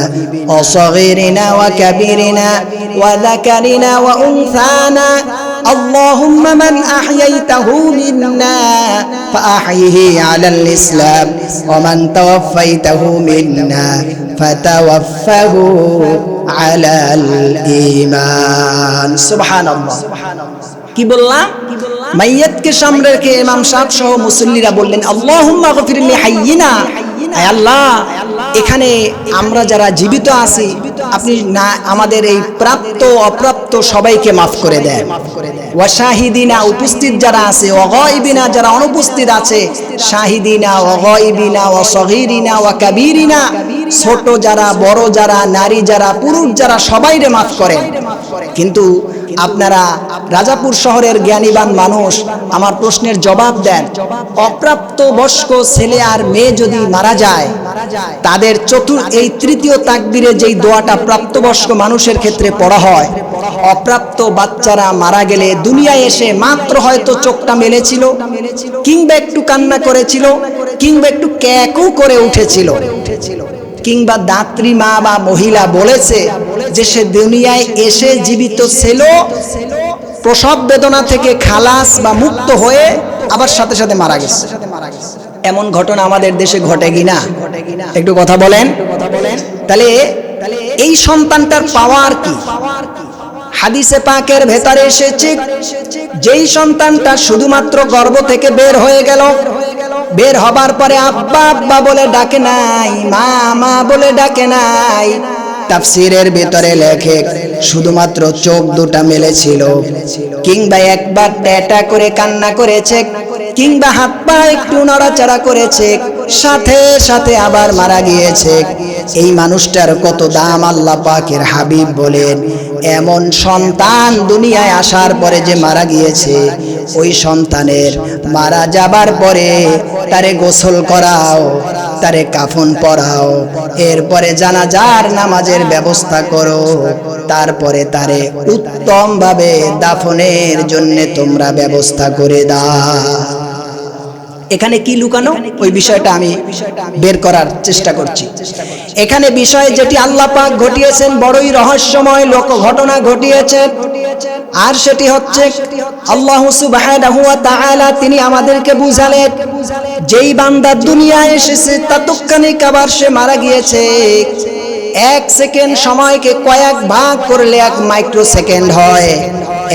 ওয়া সগীরিনা ওয়া কাবীরিনা ওয়া যাকারিনা ওয়া উনসানা اللهم من أحييته منا فأحيه على الإسلام ومن توفيته منا فتوفه على الإيمان سبحان الله। কি বললাম? মাইয়াতকে সামনে রেখে ইমাম সাহেব সহ মুসল্লিরা বললেন, আল্লাহুম্মা গফির লি হাইয়িনা, আয় আল্লাহ এখানে আমরা যারা জীবিত আছি আপনি না আমাদের এই প্রাপ্ত অপ্রাপ্ত সবাইকে মাফ করে দেন। ওয়া শাহিদিনা, উপস্থিত যারা আছে, ওয়া গায়িবিনা, যারা অনুপস্থিত আছে, শাহিদিনা ওয়া গায়িবিনা ওয়া সগীরিনা ওয়া কাবীরিনা, ছোট যারা, বড় যারা, নারী যারা, পুরুষ যারা, সবাইরে মাফ করেন। কিন্তু আপনারা রাজাপুর শহরের জ্ঞানীবান মানুষ আমার প্রশ্নের জবাব দেন, অপ্রাপ্ত বয়স্ক ছেলে আর মেয়ে যদি মারা যায়, তাদের এই তৃতীয় তাকবীরে যেই দোয়াটা প্রাপ্তবয়স্ক মানুষের ক্ষেত্রে পড়া হয়, অপ্রাপ্ত বাচ্চারা মারা গেলে দুনিয়ায় এসে মাত্র হয়তো চোখটা মেলেছিল, কিংবা একটু কান্না করেছিল, কিংবা একটু ক্যাকও করে উঠেছিল, কিংবা দাত্রী মা বা মহিলা বলেছে যে সে দুনিয়ায় এসে জীবিত ছিল, প্রসব বেদনা থেকে খালাস বা মুক্ত হয়ে আবার সাথে সাথে মারা গেছে। এমন ঘটনা আমাদের দেশে ঘটে কিনা একটু কথা বলেন। তাহলে এই সন্তানটার পাওয়ার কি? হাদিসে পাকের ভেতরে এসেছে, যেই সন্তানটা শুধুমাত্র গর্ভ থেকে বের হয়ে গেল, বের হবার পরে আব্বা আব্বা বলে ডাকে নাই, মা মা বলে ডাকে নাই, তাফসীরের ভিতরে লেখে শুধুমাত্র চোখ দুটা মেলেছিল, কিংবা একবার ট্যাটা করে কান্না করেছে, কিংবা হাত পা একটু নড়াচড়া করেছে, সাথে সাথে আবার মারা গিয়েছে, এই মানুষটার কত দাম আল্লাহ পাকের হাবিব বলেন, এমন সন্তান দুনিয়ায় আসার পরে যে মারা গিয়েছে, ওই সন্তানের মারা যাবার পরে তারে গোসল করাও, তারে কাফন পরাও, এরপরে জানাজার নামাজের ব্যবস্থা করো, তারপরে তারে উত্তম ভাবে দাফনের জন্য তোমরা ব্যবস্থা করে দাও। এখানে কি লুকানো ওই বিষয়টা আমি বের করার চেষ্টা করছি। এখানে বিষয় যেটি আল্লাহ পাক ঘটিয়েছেন বড়ই রহস্যময় লোক ঘটনা ঘটিয়েছেন, আর সেটি হচ্ছে আল্লাহ সুবহানাহু ওয়া তাআলা তিনি আমাদেরকে বুঝালেন, যেই বান্দা দুনিয়ায় এসেছে ততক্ষণিক আবার সে মারা গিয়েছে। 1 সেকেন্ড সময়কে কয়েক ভাগ করলে 1 মাইক্রো সেকেন্ড হয়।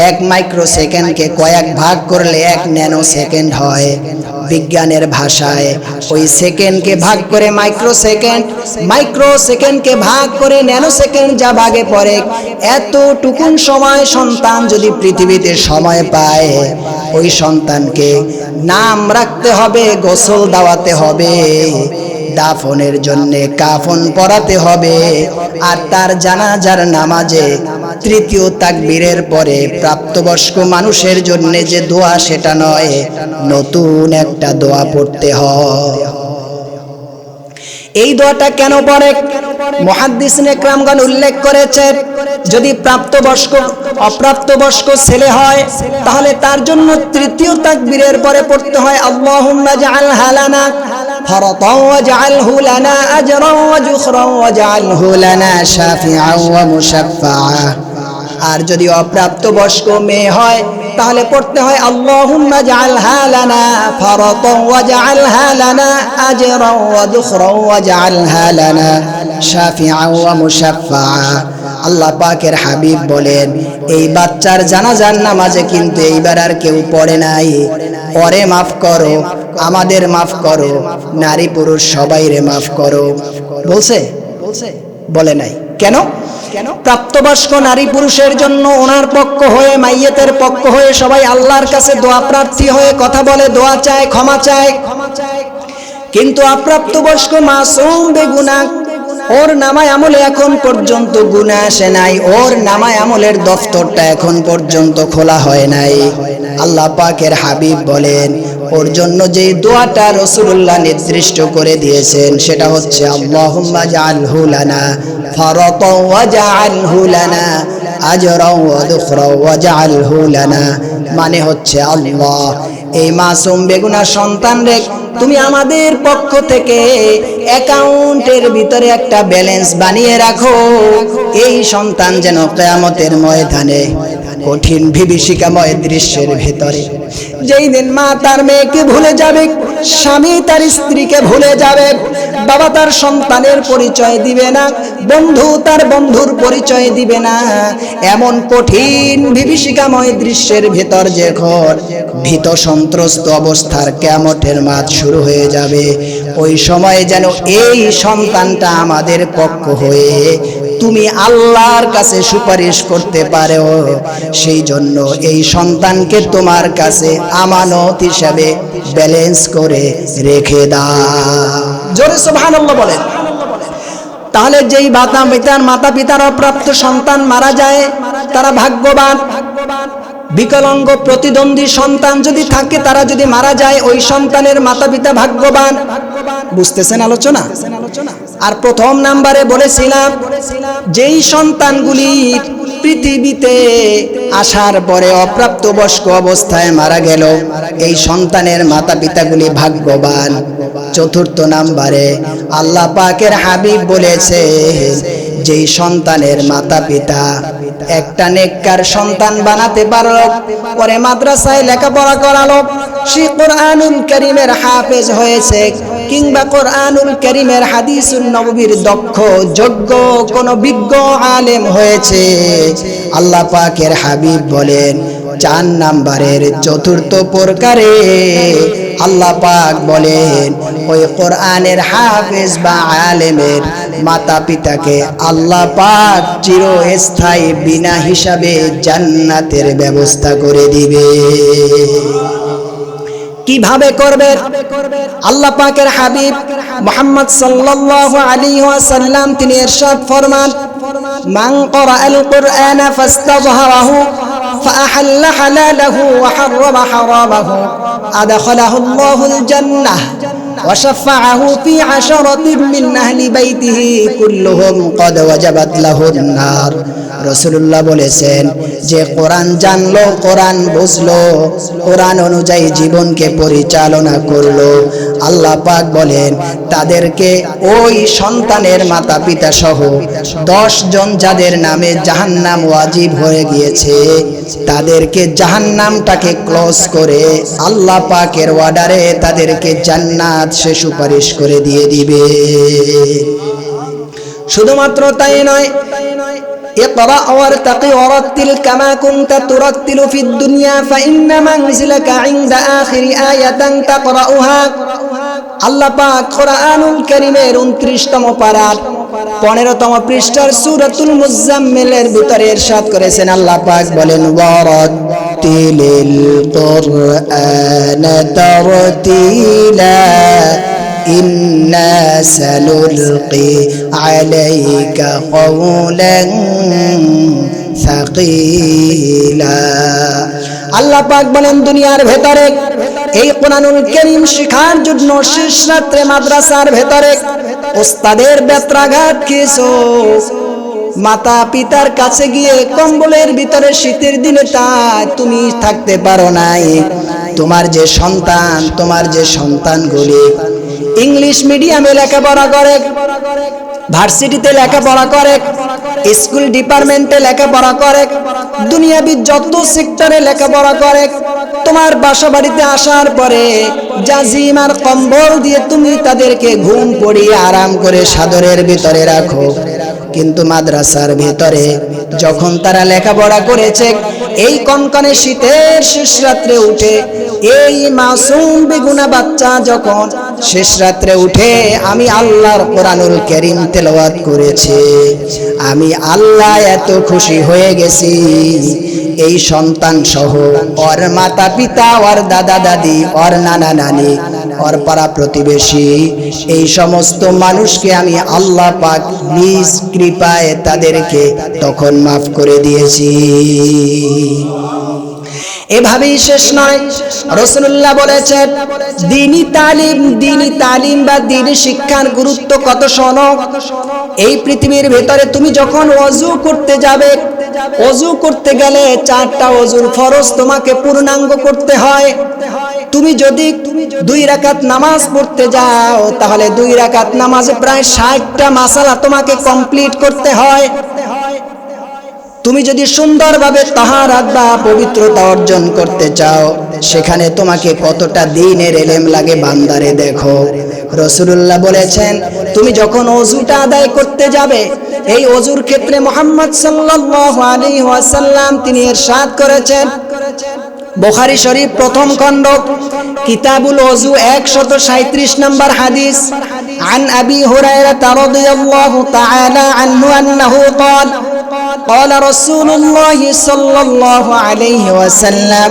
এক মাইক্রো সেকেন্ডকে কয়েক ভাগ করলে 1 ন্যানো সেকেন্ড হয়। বিজ্ঞানের ভাষায় ওই সেকেন্ডকে ভাগ করে মাইক্রো সেকেন্ডকে ভাগ করে ন্যানো সেকেন্ড যা ভাগে পড়ে, এতটুকুন সময় সন্তান যদি পৃথিবীতে সময় পায়, ওই সন্তানকে নাম রাখতে হবে, গোসল দেওয়াতে হবে, দাফনের জন্য কাফন পরাতে হবে, আর তার জানাজার নামাজে তৃতীয় তাকবীরের পরে প্রাপ্তবয়স্ক মানুষের জন্য যে দোয়া সেটা নয়, নতুন একটা দোয়া পড়তে হয়। এই দোয়াটা কেন পড়ে? মুহাদ্দিসিনে কেরামগণ উল্লেখ করেছেন, যদি অপ্রাপ্তবয়স্ক ছেলে হয় তাহলে তার জন্য তৃতীয় তাকবীরের পরে পড়তে হয় আল্লাহুম্মা জাআলহা লানা ফারাতাও ওয়াজআলহু লানা আজরাও ওয়া যুখরাও ওয়াজআলহু লানা শাফিআও ওয়া মুশাফফাআ। আর যদি অপ্রাপ্তবয়স্ক মেয়ে হয় তাহলে পড়তে হয় আল্লাহুম্মা জাআলহা লানা ফারাতাও ওয়াজআলহা লানা আজরাও ওয়া যুখরাও ওয়াজআলহা লানা শাফিআও ওয়া মুশাফফাআ। আল্লাহ পাকের হাবিব বলেন, এই বাচ্চার জানাজার নামাজে কিন্তু এইবার আর কেউ পড়ে নাই। পরে মাফ করো, আমাদের মাফ করো, নারী পুরুষ সবাইরে মাফ করো। বলছে? বলে নাই। কেন? প্রাপ্তবয়স্ক নারী পুরুষের জন্য ওনার পক্ষ হয়ে, মাইয়েতের পক্ষ হয়ে সবাই আল্লাহর কাছে দোয়া প্রার্থী হয়ে কথা বলে, দোয়া চায়, ক্ষমা চায়। কিন্তু অপ্রাপ্তবয়স্ক মাসুম বেগুনাহ, ওর নামায় আমলে এখন পর্যন্ত গুনাহ আসে নাই, ওর নামায় আমলের দফতরটা এখন পর্যন্ত খোলা হয় নাই। আল্লাহ পাকের হাবিব বলেন, ওর জন্য যে দোয়াটা রাসূলুল্লাহ নির্দিষ্ট করে দিয়েছেন সেটা হচ্ছে আল্লাহুম্মা জাআলহু লানা ফারাতাও ওয়াজআলহু লানা আজরাও ওয়া যুখরাও ওয়াজআলহু লানা। মানে হচ্ছে, আল্লাহ এই মাসুম বেগুনাহ সন্তান রে তুমি আমাদের পক্ষ থেকে অ্যাকাউন্টের ভিতরে একটা ব্যালেন্স বানিয়ে রাখো, এই সন্তান যেন কিয়ামতের ময়দানে কঠিন বিভীষিকাময় দৃশ্যের ভেতরে, যেই দিন মা তার মেয়েকে ভুলে যাবে, স্বামী তার স্ত্রীকে ভুলে যাবে, বাবা তার সন্তানের পরিচয় দিবে না, বন্ধু তার বন্ধুর পরিচয় দিবে না, এমন কঠিন বিভীষিকাময় দৃশ্যের ভেতর যখন ভীত সন্ত্রস্ত অবস্থার কিয়ামতের মাঠ শুরু হয়ে যাবে, ওই সময় যেন এই সন্তানটা আমাদের পক্ষ হয়ে তুমি আল্লাহর কাছে সুপারিশ করতে পারো, সেই জন্য এই সন্তানকে তোমার কাছে আমানত হিসাবে ব্যালেন্স করে রেখে দাও। জোরে সুবহানাল্লাহ বলেন। তাহলে যেই মাতা পিতার অপ্রাপ্ত সন্তান মারা যায় তারা ভাগ্যবান। বিকলাঙ্গ প্রতিদ্বন্দ্বী সন্তান যদি থাকে, তারা যদি মারা যায়, ওই সন্তানের মাতা পিতা ভাগ্যবান। বুঝতেছেন আলোচনা? আর প্রথম নাম্বারে বলেছিলাম, যেই সন্তানগুলি পৃথিবীতে আসার পরে অপ্রাপ্তবয়স্ক অবস্থায় মারা গেল, এই সন্তানের মাতা পিতাগুলি ভাগ্যবান। চতুর্থ নাম্বারে আল্লাহ পাকের হাবিব বলেছে, যেই সন্তানের মাতা পিতা একটা নেককার সন্তান বানাতে পারলো, পরে মাদ্রাসায় লেখাপড়া করালো, সে কোরআনুল কারীমের হাফেজ হয়েছে, কিংবা কোরআনুল কারীমের হাদিসুন নববীর দক্ষ যোগ্য কোন বিজ্ঞ আলেম হয়েছে, আল্লাহ পাকের হাবিব বলেন 4 নাম্বারের চতুর্থ প্রকারে আল্লাহ পাক বলেন, ওই কোরআনের হাফেজ বা আলেমের মাতা পিতাকে আল্লাহ পাক চিরস্থায়ী বিনা হিসাবে জান্নাতের ব্যবস্থা করে দিবে। কিভাবে করবে? আল্লাহ পাকের হাবিব মুহাম্মদ সাল্লাল্লাহু আলাইহি ওয়াসাল্লাম তিনি ইরশাদ ফরমান, মান ক্বরাআল কুরআনা ফাস্তাযহারাহু فأحل حلاله وحرم حرامه أدخله الله الجنة وشفعه في 10 من أهل بيته كلهم قد وجبت له النار। রাসূলুল্লাহ বলেছেন, যে কোরআন জানলো, কোরআন বুঝলো, কোরআন অনুযায়ী জীবনকে পরিচালনা করলো, আল্লাহ পাক বলেন তাদেরকে ওই সন্তানের মাতা পিতা সহ 10 জন যাদের নামে জাহান্নাম ওয়াজিব হয়ে গিয়েছে, তাদেরকে জাহান্নামটাকে ক্লোজ করে আল্লাহ পাকের অর্ডারে তাদেরকে জান্নাত সে সুপারিশ করে দিয়ে দিবে। শুধুমাত্র তাই নয়, اقرأ وارتقي ورتل كما كنت ترتل في الدنيا فإن منزلك عند آخر آية تقرأها আল্লাহ পাক কোরআনুল কারীমের 29তম পারার 15তম পৃষ্ঠার সূরাতুল মুজাম্মিলের ভিতরে ইরশাদ করেছেন আল্লাহ পাক বলেন ওয়ারাতিলিল কুরআনা তারতিলা ইন্না সানুলকি আলাইকা কওলান সাকিলা আল্লাহ পাক বলেন দুনিয়ার ভেতরে এই কোরআনুল কারীম শিখার জন্য শেষ রাতে মাদ্রাসার ভেতরে ওস্তাদের বেত্রাঘাত খেয়েছো, মাতা পিতার কাছে গিয়ে কম্বলের ভিতরে শীতের দিনে তুমি থাকতে পারো নাই। তোমার যে সন্তানগুলি ইংলিশ মিডিয়ামে লেখাপড়া করে, ভার্সিটিতে লেখাপড়া করে, স্কুল ডিপার্টমেন্টে লেখাপড়া করে, দুনিয়াবি যত সেক্টরে লেখাপড়া করে, তোমার বাসা বাড়িতে আসার পরে জাজিম আর কম্বল দিয়ে তুমি তাদেরকে ঘুম পড়িয়ে আরাম করে সাদরের ভিতরে রাখো। কিন্তু মাদ্রাসার ভিতরে যখন তারা লেখাপড়া করেছে, এই কনকনে শীতের শেষ রাত্রে উঠে এই মাসুম বেগুনা বাচ্চা যখন শেষ রাত্রে উঠে আমি আল্লাহর কোরআনুল কারীম তেলাওয়াত করেছে, আমি আল্লাহ এত খুশি হয়ে গেছি। এই সন্তান সহ ওর মাতা পিতা, ওর দাদা দাদি, ওর নানা নানি, ওর পাড়া প্রতিবেশী, এই সমস্ত মানুষকে আমি আল্লাহ পাক নিজ কৃপায় তাদেরকে তখন মাফ করে দিয়েছি। এভাবেই শেষ নয়, রাসূলুল্লাহ বলেছেন দ্বীনি তালিম বা দ্বীনি শিক্ষার গুরুত্ব কত শোনো। এই পৃথিবীর ভেতরে তুমি যখন ওযু করতে যাবে, ওযু করতে গেলে 4টা ওযুর ফরজ তোমাকে পূর্ণাঙ্গ করতে হয়। তুমি যদি 2 রাকাত নামাজ পড়তে যাও তাহলে 2 রাকাত নামাজে প্রায় 60টা মাসালা তোমাকে কমপ্লিট করতে হয়। তুমি যদি সুন্দরভাবে তাহারাত বা পবিত্রতা অর্জন করতে চাও, সেখানে তোমাকে কতটা দ্বীনের ইলম লাগে বান্দারে দেখো। রাসূলুল্লাহ বলেছেন তুমি যখন ওযুটা আদায় করতে যাবে, এই ওযুর ক্ষেত্রে মুহাম্মদ সাল্লাল্লাহু আলাইহি ওয়াসাল্লাম তিনি ইরশাদ করেছেন, বুখারী শরীফ প্রথম খণ্ড কিতাবুল ওযু 137 নম্বর হাদিস, عن أبي هريرة رضي الله تعالى عنه أنه قال قال رسول الله صلى الله عليه وسلم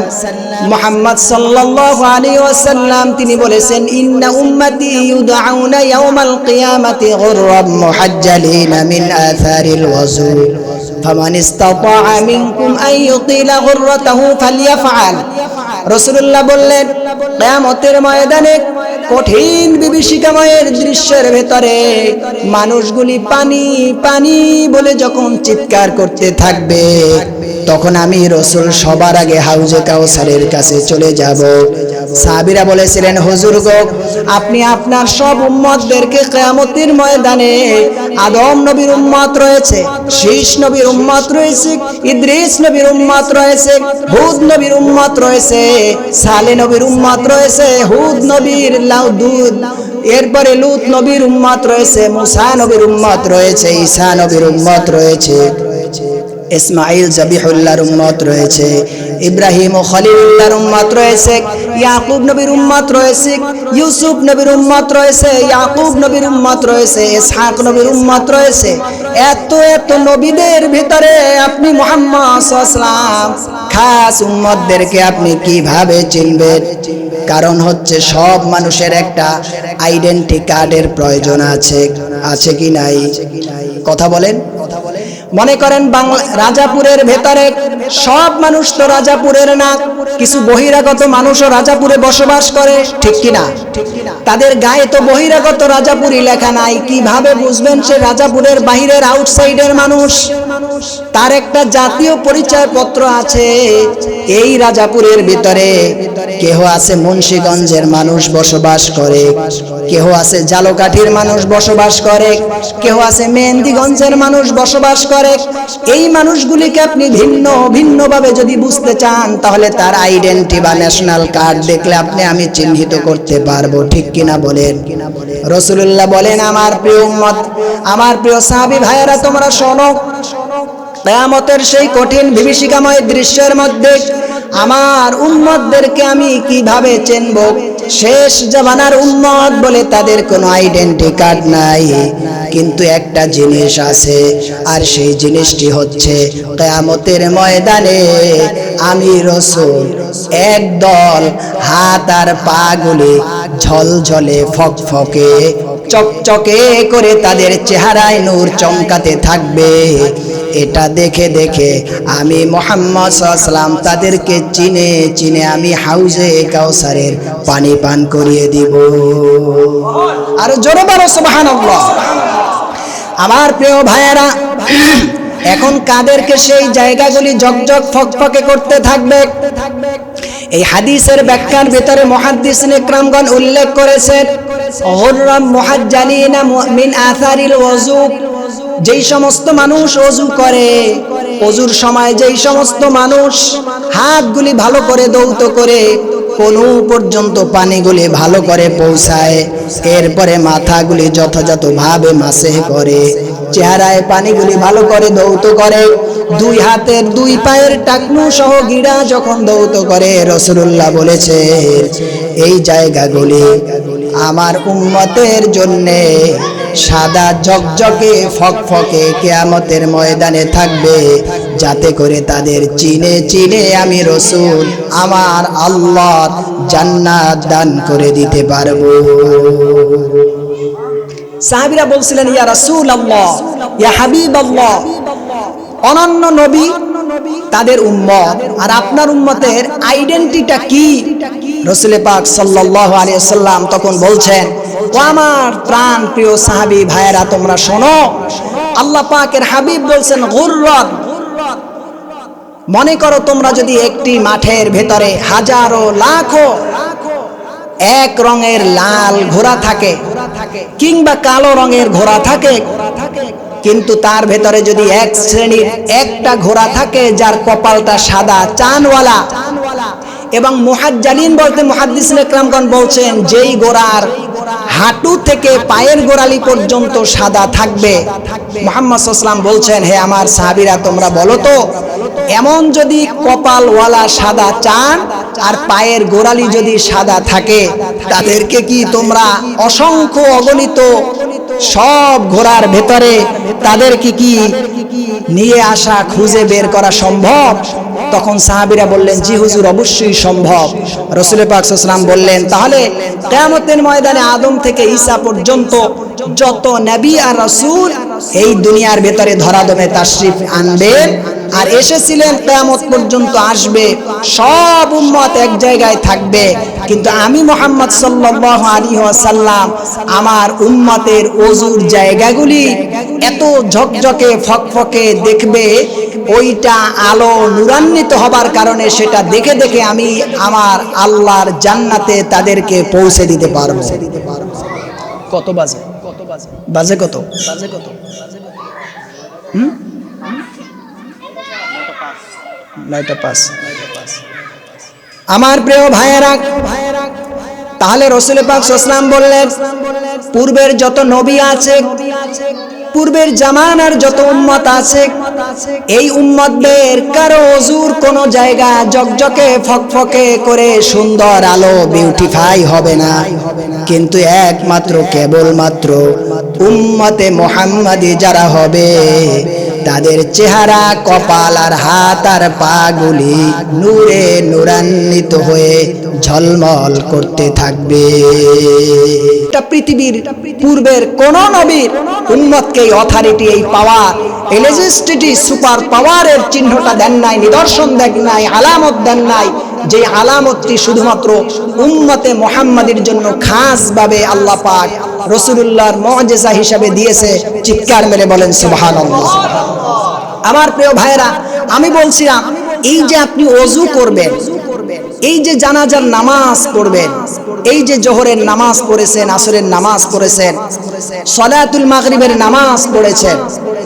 محمد صلى الله عليه وسلم তিনি বলেছেন إن أمتي يدعون يوم القيامة غرا محجلين من آثار الوضوء فمن استطاع منكم أن يطيل غرته فليفعل। রাসূলুল্লাহ বললেন কিয়ামতের ময়দানে কঠিন বিভীষিকাময়ের দৃশ্যের ভেতরে মানুষগুলি পানি পানি বলে যখন চিৎকার করতে থাকবে, তখন আমি রাসূল সবার আগে হাউজে কাউসারের কাছে চলে যাব। সাহাবীরা বলেছিলেন হুজুর গো, আপনি আপনার সব উম্মতদেরকে কিয়ামতের ময়দানে আদম নবীর উম্মত রয়েছে, শীষ নবীর উম্মত রয়েছে, ইদ্রিস নবীর উম্মত রয়েছে, হুদ নবীর উম্মত রয়েছে, সালেহ নবীর উম্মত রয়েছে, হুদ নবীর এরপরে লূত নবীর উম্মত রয়েছে, মুসা নবীর উম্মত রয়েছে, ঈসা নবীর উম্মত রয়েছে, ইসমাইল জবিহুল্লাহর উম্মত রয়েছে, ইব্রাহিম ও খলিলুল্লাহর উম্মত রয়েছে, ইয়াকুব নবীর উম্মত রয়েছে, ইউসুফ নবীর উম্মত রয়েছে, ইয়াকুব নবীর উম্মত রয়েছে, ইসহাক নবীর উম্মত রয়েছে। এত এত নবীদের ভিতরে আপনি মুহাম্মদ সাল্লাল্লাহু আলাইহি ওয়াসাল্লাম খাস উম্মতদেরকে আপনি কিভাবে চিনবেন? কারণ হচ্ছে সব মানুষের একটা আইডেন্টি কার্ডের প্রয়োজন আছে, আছে কি নাই? কথা বলেন। মনে করেন রাজাপুরের ভেতরে সব মানুষ তো রাজাপুরের না, কিছু বহিরাগত মানুষও রাজাপুরে বসবাস করে, ঠিক কিনা? তাদের গায়ে তো বহিরাগত রাজাপুরি লেখা নাই, কিভাবে বুঝবেন সে রাজাপুরের বাহিরের আউটসাইডের মানুষ? তার একটা জাতীয় পরিচয় পত্র আছে। এই রাজাপুরের ভিতরে কেহ আছে মুন্সিগঞ্জের মানুষ বসবাস করে, কেহ আছে জালকাঠির মানুষ বসবাস করে, কেহ আছে মেহেন্দিগঞ্জের মানুষ বসবাস করে। এই মানুষগুলিকে আপনি ভিন্ন ভিন্ন ভাবে যদি বুঝতে চান, তাহলে তার আইডেন্টি বা ন্যাশনাল কার্ড দেখলে আমি চিহ্নিত করতে পারবো, ঠিক কিনা বলেন? রাসূলুল্লাহ বলেন আমার প্রিয় উম্মত, আমার প্রিয় সাহাবী ভাইয়েরা, তোমরা শোনো, কিয়ামতের সেই কঠিন বিভীষিকাময় দৃশ্যের মধ্যে আমার উম্মতদেরকে আমি কিভাবে চিনব? শেষ জামানার উম্মত বলে তাদের কোনো আইডেন্টি কার্ড নাই, কিন্তু একটা জিনিস আছে, আর সেই জিনিসটি হচ্ছে কিয়ামতের ময়দানে আমি রাসূল একদল হাত আর পা গুলি ঝলঝলে ফকফকে চকচকে করে তাদের চেহারায় নূর চমকাতে থাকবে। এটা দেখে দেখে আমি মুহাম্মদ সাল্লাল্লাহু আলাইহি ওয়াসাল্লাম তাদেরকে চিনে চিনে আমি হাউজে কাউসারের পানি পান করিয়ে দিব। আর জোরে বলো সুবহানাল্লাহ। আমার প্রিয় ভাইয়েরা, এখন কাদেরকে সেই জায়গাগুলি ঝকঝক ফকফকে করতে থাকবে? এই হাদিসের ব্যাখ্যার ভিতরে মুহাদ্দিসিন ইকরামগণ উল্লেখ করেছেন, হুররাম মুহাজ্জালিনা মিন আসারিল ওযু, যেই সমস্ত মানুষ ওযু করে, ওযুর সময় যেই সমস্ত মানুষ হাতগুলি ভালো করে ধৌত করে কোনু পর্যন্ত পানিগুলি ভালো করে পৌঁছায়, এরপরে মাথাগুলি যথাযথভাবে মাসে করে, চেহারায় পানিগুলি ভালো করে ধৌত করে, দুই হাতের দুই পায়ের টাকনু সহ গিড়া যখন ধৌত করে, রাসূলুল্লাহ বলেছে এই জায়গাগুলি আমার উম্মতের জন্যে সাদা ঝকঝকে ফকফকে কিয়ামতের ময়দানে থাকবে, যাতে করে তাদের চিনে চিনে আমি রাসূল আমার আল্লাহ জান্নাত দান করে দিতে পারবো। সাহাবীরা বলছিলেন, ইয়া রাসূলুল্লাহ, ইয়া হাবিবাল্লাহ, অনন্য নবী তাদের উম্মত, আর আপনার উম্মতের আইডেন্টিটিটা কি? রাসূল পাক সাল্লাল্লাহু আলাইহি ওয়াসাল্লাম তখন বলছেন, ও আমার প্রাণ প্রিয় সাহাবী ভাইয়েরা, তোমরা শোনো, আল্লাহ পাকের হাবিব বলছেন গুররাত, মনে করো তোমরা যদি একটি মাঠের ভেতরে হাজারো লাখো এক রঙের লাল ঘোড়া থাকে কিংবা কালো রঙের ঘোড়া থাকে, কিন্তু তার ভেতরে যদি এক শ্রেণীর একটা ঘোড়া থাকে যার কপালটা সাদা চানওয়ালা, এবং মুহাজ্জালিন বলতে মুহাদ্দিসিন ইকরামগণ বলছেন যেই ঘোড়ার হাঁটু থেকে পায়ের গোড়ালি পর্যন্ত সাদা থাকবে, মুহাম্মদ সাল্লাল্লাহু আলাইহি ওয়াসাল্লাম বলছেন, হে আমার সাহাবীরা তোমরা বলো তো, এমন যদি কপালওয়ালা সাদা চান আর পায়ের গোড়ালি যদি সাদা থাকে, তাদেরকে কি তোমরা অসংখ্য অগণিত সব ঘোড়ার ভেতরে তাদেরকে কি নিয়ে আসা খুঁজে বের করা সম্ভব? তখন সাহাবীরা বললেন, জি হুজুর, অবশ্যই সম্ভব। রাসূল পাক সাল্লাল্লাহু আলাইহি ওয়াসাল্লাম বললেন, তাহলে কিয়ামতের ময়দানে আদম থেকে ঈসা পর্যন্ত যত নবী আর রাসূল এই দুনিয়ার ভেতরে ধরাদমে তাশরিফ আনবেন আর এসেছিলেন, কিয়ামত পর্যন্ত আসবে, সব উম্মত এক জায়গায় থাকবে, কিন্তু আমি মুহাম্মদ সাল্লাল্লাহু আলাইহি ওয়াসাল্লাম আমার উম্মতের ওযুর জায়গাগুলি এত ঝকঝকে ফকফকে দেখবে, ওইটা আলো নূরান্বিত হবার কারণে সেটা দেখে দেখে আমি আমার আল্লাহর জান্নাতে তাদেরকে পৌঁছে দিতে পারবো। কত বাজে? বাজে কত? আমার প্রিয় ভাইয়েরা, তাহলে রাসূল পাক সাল্লাল্লাহু আলাইহি ওয়াসাল্লাম বললেন, পূর্বের যত নবী আছে, পূর্বের জামানার যত উম্মত আছে, এই উম্মতদের কারো ওযুর কোন জায়গা ঝকঝকে ফকফকে করে সুন্দর আলো বিউটিফাই হবে না, কিন্তু একমাত্র কেবলমাত্র উম্মতে মুহাম্মাদি যারা হবে তাদের চেহারা, কপাল আর হাত আর পা গুলি নূরে নূরান্বিত হয়ে ঝলমল করতে থাকবে। এটা পৃথিবীর পূর্বের কোন নবীর উম্মতকে এই অথরিটি, এই পাওয়ার, এই লেজিস্টিটি, সুপার পাওয়ারের চিহ্নটা দেন নাই, নিদর্শন দেন নাই, আলামত দেন নাই, যে আলামতটি শুধুমাত্র উম্মতে মুহাম্মাদির জন্য খাস ভাবে আল্লাহ পাক রাসূলুল্লাহর মুজিজা হিসেবে দিয়েছে। চিৎকার মেরে বলেন সুবহানাল্লাহ। আমার প্রিয় ভাইরা, আমি বলছিলাম, এই যে আপনি ওযু করবেন, এই যে জানাজার নামাজ পড়বেন, এই যে জোহরের নামাজ পড়েছেন, আসরের নামাজ পড়েছেন, সালাতুল মাগরিবের নামাজ পড়েছেন,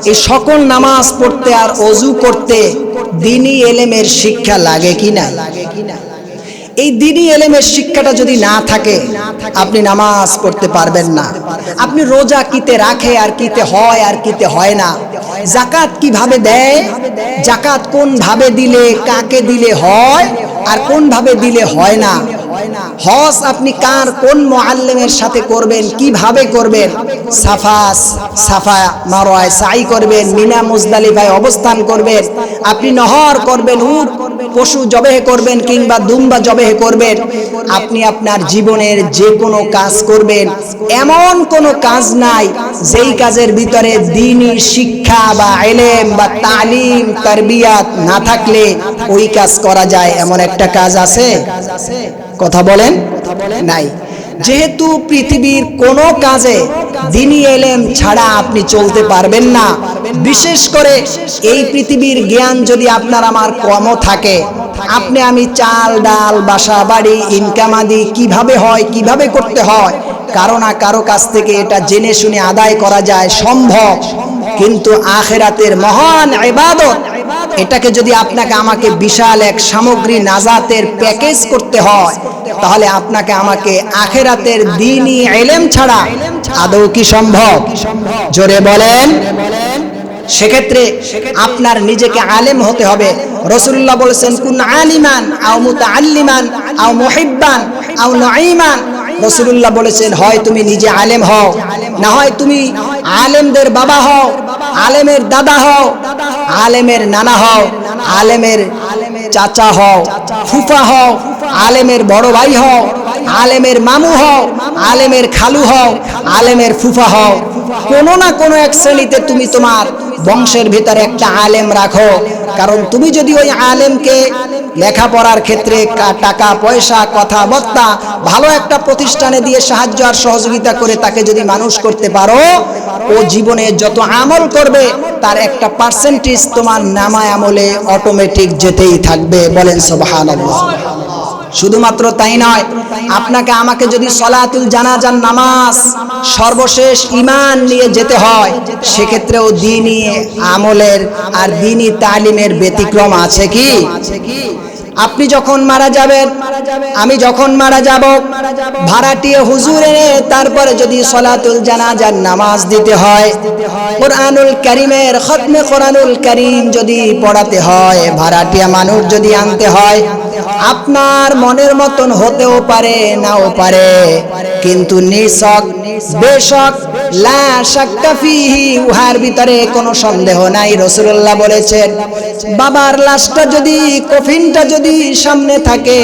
এই সকল নামাজ পড়তে আর ওযু করতে দ্বীনি ইলমের শিক্ষা লাগে কি না? এই দ্বীনি ইলমের শিক্ষাটা যদি না থাকে আপনি নামাজ পড়তে পারবেন না। আপনি রোজা কিতে রাখে আর কিতে হয় আর কিতে হয় না, জাকাত কিভাবে দেয়, জাকাত কোন ভাবে দিলে কাকে দিলে হয় আর কোন ভাবে দিলে হয় না, হজ আপনি কার কোন মুআল্লিমের সাথে করবেন, কিভাবে করবেন, সাফা মারওয়ায় সাই করবেন, মিনা মুজদালিফায় অবস্থান করবেন, আপনি নহর করবেন, উট পশু জবেহ করবেন কিংবা দুম্বা জবেহ করবেন, আপনি আপনার জীবনের যে কোনো কাজ করবেন, এমন কোনো কাজ নাই যেই কাজের ভিতরে দ্বীনি শিক্ষা বা ইলম বা তালিম তারবিয়াত না থাকলে ওই কাজ করা যায়, এমন একটা কাজ আছে? কথা বলেন, নাই। যেহেতু পৃথিবীর কোনো কাজে দ্বীনি ইলম ছাড়া আপনি চলতে পারবেন না, বিশেষ করে এই পৃথিবীর জ্ঞান যদি আপনার আমার কমও থাকে, আপনি আমি চাল ডাল বাসা বাড়ি ইনকাম আদি কিভাবে হয় কিভাবে করতে হয় কারো না কারো কাছ থেকে এটা জেনে শুনে আদায় করা যায়, সম্ভব। কিন্তু আখিরাতের মহান ইবাদত, এটাকে যদি আপনাকে আমাকে বিশাল এক সামগ্রী নাজাতের প্যাকেজ করতে হয়, তাহলে আপনাকে আমাকে আখিরাতের দ্বীনি ইলম ছাড়া আদৌ কি সম্ভব? জোরে বলেন। সেক্ষেত্রে আপনার নিজেকে আলেম হতে হবে। রাসূলুল্লাহ বলেছেন, কুন আলিমান আও মুতাআল্লিমান আও মুহিব্বান আও নাঈমান। রাসূলুল্লাহ বলেছেন, হয় তুমি নিজে আলেম হও, না হয় তুমি আলেমদের বাবা হও, আলেমের দাদা হও, আলেমের নানা হও, আলেমের চাচা হও, ফুফা হও, আলেমের বড় ভাই হও, আলেমের মামু হও, আলেমের খালু হও, আলেমের ফুফা হও। কোনো না কোনো এক শ্রেণীতে তুমি তোমার বংশের ভিতরে একটা আলেম রাখো। কারণ তুমি যদি ওই আলেমকে লেখাপড়ার ক্ষেত্রে টাকা পয়সা কথাবার্তা ভালো একটা প্রতিষ্ঠানে দিয়ে সাহায্য আর সহযোগিতা করে তাকে যদি মানুষ করতে পারো, ও জীবনে যত আমল করবে তার একটা পার্সেন্টেজ তোমার নামায় আমলে অটোমেটিক যেতেই থাকবে। বলেন সুবহানাল্লাহ। শুধুমাত্র তাই নয়, আপনাকে আমাকে যদি সলাতুল জানাজার নামাজ সর্বশেষ ঈমান নিয়ে যেতে হয়, সেক্ষেত্রেও দ্বীনি আমলের আর দ্বীনি তালিমের ব্যতিক্রম আছে কি? আপনি যখন মারা যাবেন, আমি যখন মারা যাব, ভাড়াটিয়ে হুজুর এনে তারপরে যদি সলাতুল জানাজার নামাজ দিতে হয়, কোরআনুল কারীমের খতমে কোরআনুল কারীম যদি পড়াতে হয়, ভাড়াটিয়া মানুষ যদি আনতে হয়, আপনার মনের মতন হতেও পারে নাও পারে, কিন্তু নিছক বেশক লা শাক্কা ফিহি, উহার ভিতরে কোনো সন্দেহ নাই। রাসূলুল্লাহ বলেছেন, বাবার লাশটা যদি, কফিনটা যদি সামনে থাকে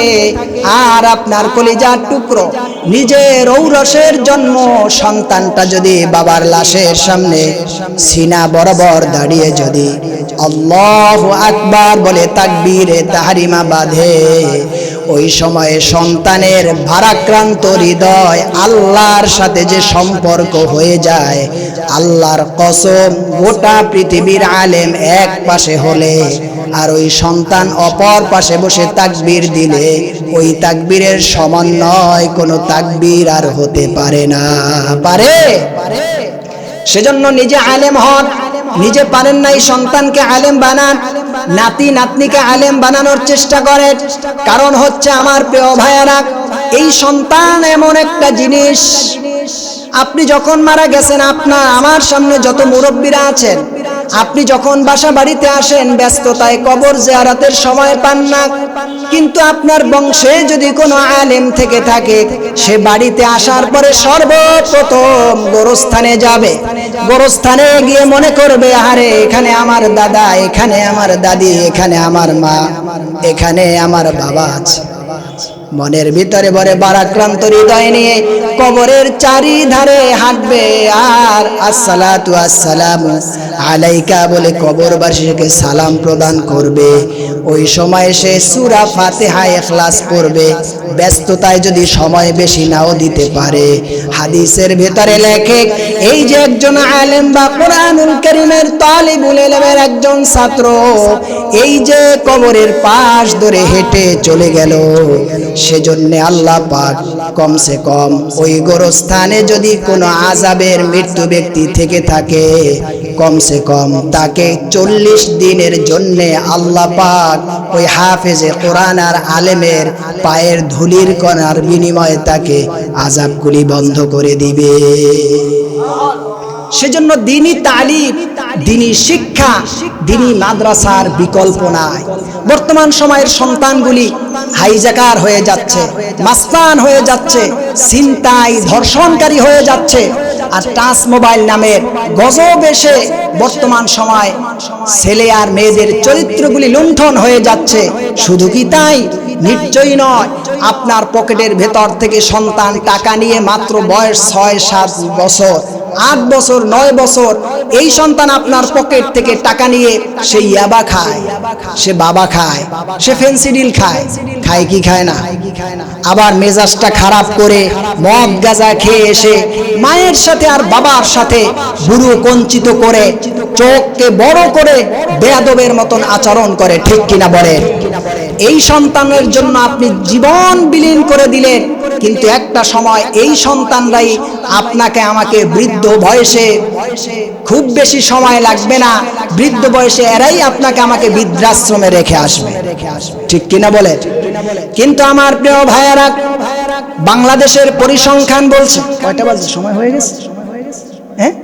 আর আপনার কলিজার টুকরো নিজের ঔরসের জন্ম সন্তানটা যদি বাবার লাশের সামনে সিনা বরাবর দাঁড়িয়ে যদি আল্লাহু আকবার বলে তাকবীরে তাহরিমা বাঁধে, ওই সময়ে সন্তানের ভারাক্রান্ত হৃদয় আল্লাহর সাথে যে সম্পর্ক হয়ে যায়, আল্লাহর কসম, গোটা পৃথিবীর আলেম এক পাশে হলে আর ওই সন্তান অপর পাশে বসে তাকবীর দিলে, ওই তাকবীরের সমন্বয় কোনো তাকবীর আর হতে পারে না। পারে? সেজন্য নিজে আলেম হন। নিজে পারেন নাই, সন্তানকে আলেম বানান, নাতি নাতনিকে আলেম বানানোর চেষ্টা করেন। কারণ হচ্ছে আমার প্রিয় ভাইয়েরা, এই সন্তান এমন একটা জিনিস, আপনি যখন মারা গেছেন, আপনার আমার সামনে যত মুরব্বীরা আছেন, আপনি যখন বাসা বাড়িতে আসেন ব্যস্ততায় কবর জিয়ারতের সময় পান না, কিন্তু আপনার বংশে যদি কোনো আলেম থেকে থাকে, সে বাড়িতে আসার পরে সর্বপ্রথম গোরস্থানে যাবে। গোরস্থানে গিয়ে মনে করবে, আরে এখানে আমার দাদা, এখানে আমার দাদি, এখানে আমার মা, এখানে আমার বাবা আছে। মনের ভিতরে বড় বারাক্রান্ত হৃদয় নিয়ে কবরের চারিধারে হাঁটবে আর আসসালাতু আসসালামু আলাইকা বলে কবরবাসীকে সালাম প্রদান করবে। ওই সময় সে সূরা ফাতিহা ইখলাস পড়বে। ব্যস্ততায় যদি সময় বেশি নাও দিতে পারে, হাদিসের ভেতরে লেখে, এই যে একজন আলেম বা কোরআনুল কারীমের তালিবুল ইলমের একজন ছাত্র এই যে কবরের পাশ ধরে হেঁটে চলে গেল, সেজন্য আল্লাহ পাক কমসে কম ওই গোরস্থানে যদি কোনো আযাবের মৃত্যু ব্যক্তি থেকে থাকে, কমসে কম তাকে 40 দিনের জন্য আল্লাহ পাক ওই হাফেজে কোরআন আর আলেমের পায়ের ধুলির কণার বিনিময়ে তাকে আযাবগুলি বন্ধ করে দিবে। সেজন্য দ্বীনি তালিম, দ্বীনি শিক্ষা, দ্বীনি মাদ্রাসার বিকল্প নাই। বর্তমান সময়ের সন্তানগুলি হাইজাকার হয়ে যাচ্ছে, মাস্তান হয়ে যাচ্ছে, ছিনতাই ধর্ষণকারী হয়ে যাচ্ছে, আর টাচ মোবাইল নামের গজব এসে বর্তমান সময় ছেলে আর মেয়েদের চরিত্রগুলি লুণ্ঠন হয়ে যাচ্ছে। শুধু কি তাই? নিশ্চয়ই নয়। আপনার পকেটের ভেতর থেকে সন্তান টাকা নিয়ে মাত্র বয়স 6-7 বছর, 8 বছর, 9 বছর, এই সন্তান আপনার পকেট থেকে টাকা নিয়ে সে ইয়াবা খায়, সে বাবা খায়, সে ফেন্সিডিল খায়, খায় কি খায় না? আবার মেজাজটা খারাপ করে মদ গাঁজা খেয়ে এসে মায়ের সাথে আর বাবার সাথে বুড়ো কঞ্চিত করে চোখকে বড় করে বেয়াদবের মতন আচরণ করে। ঠিক কিনা বলেন? এই সন্তানের জন্য আপনি জীবন বিলীন করে দিলেন, কিন্তু একটা সময় এই সন্তানরাই আপনাকে আমাকে বৃদ্ধ বয়সে, খুব বেশি সময় লাগবে না, বৃদ্ধ বয়সে এরাই আপনাকে আমাকে বৃদ্ধাশ্রমে রেখে আসবে। ঠিক কিনা বলে? কিন্তু আমার প্রিয় ভাইয়েরা, বাংলাদেশের পরিসংখ্যান বলছে, কয়টা বাজে? সময় হয়ে গেছে? হ্যাঁ,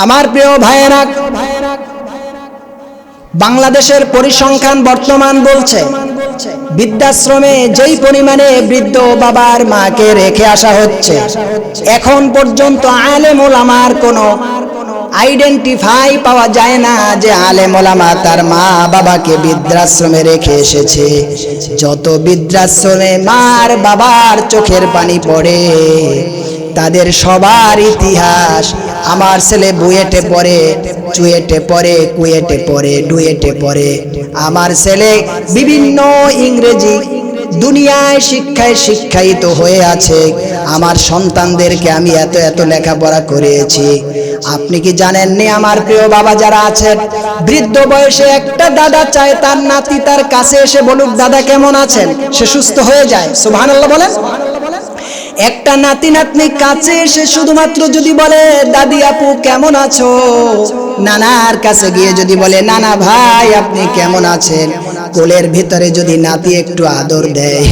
আমার প্রিয় ভাইয়েরা, বাংলাদেশের পরিসংখ্যান বর্তমান বলছে বৃদ্ধাশ্রমে যেই পরিমাণে বৃদ্ধ বাবার মাকে রেখে আসা হচ্ছে, এখন পর্যন্ত আলেম ওলামার কোনো আইডেন্টিফাই পাওয়া যায় না যে আলেম ওলামা তার মা বাবাকে বৃদ্ধাশ্রমে রেখে এসেছে। যত বৃদ্ধাশ্রমে মার বাবার চোখের পানি পড়ে, তাদের সবার ইতিহাস আমার ছেলে বুয়েটে পড়ে, চুয়েটে পড়ে, কুয়েটে পড়ে, ডুয়েটে পড়ে। আমার ছেলে বিভিন্ন ইংরেজি দুনিয়ায় শিক্ষায় শিক্ষায়িত হয়ে আছে। আমার সন্তানদেরকে আমি এত এত লেখাপড়া করিয়েছি। আপনি কি জানেননি আমার প্রিয় বাবা যারা আছেন, বৃদ্ধ বয়সে একটা দাদা চায় তার নাতি তার কাছে এসে বলুক দাদা কেমন আছেন, সে সুস্থ হয়ে যায়। সুবহানাল্লাহ বলেন। একটা নাতি নাতনি কাছে এসে শুধুমাত্র যদি বলে দাদি আপু কেমন আছো, নানার কাছে গিয়ে যদি বলে নানা ভাই আপনি কেমন আছেন, কোলের ভিতরে যদি নাতি একটু আদর দেয়,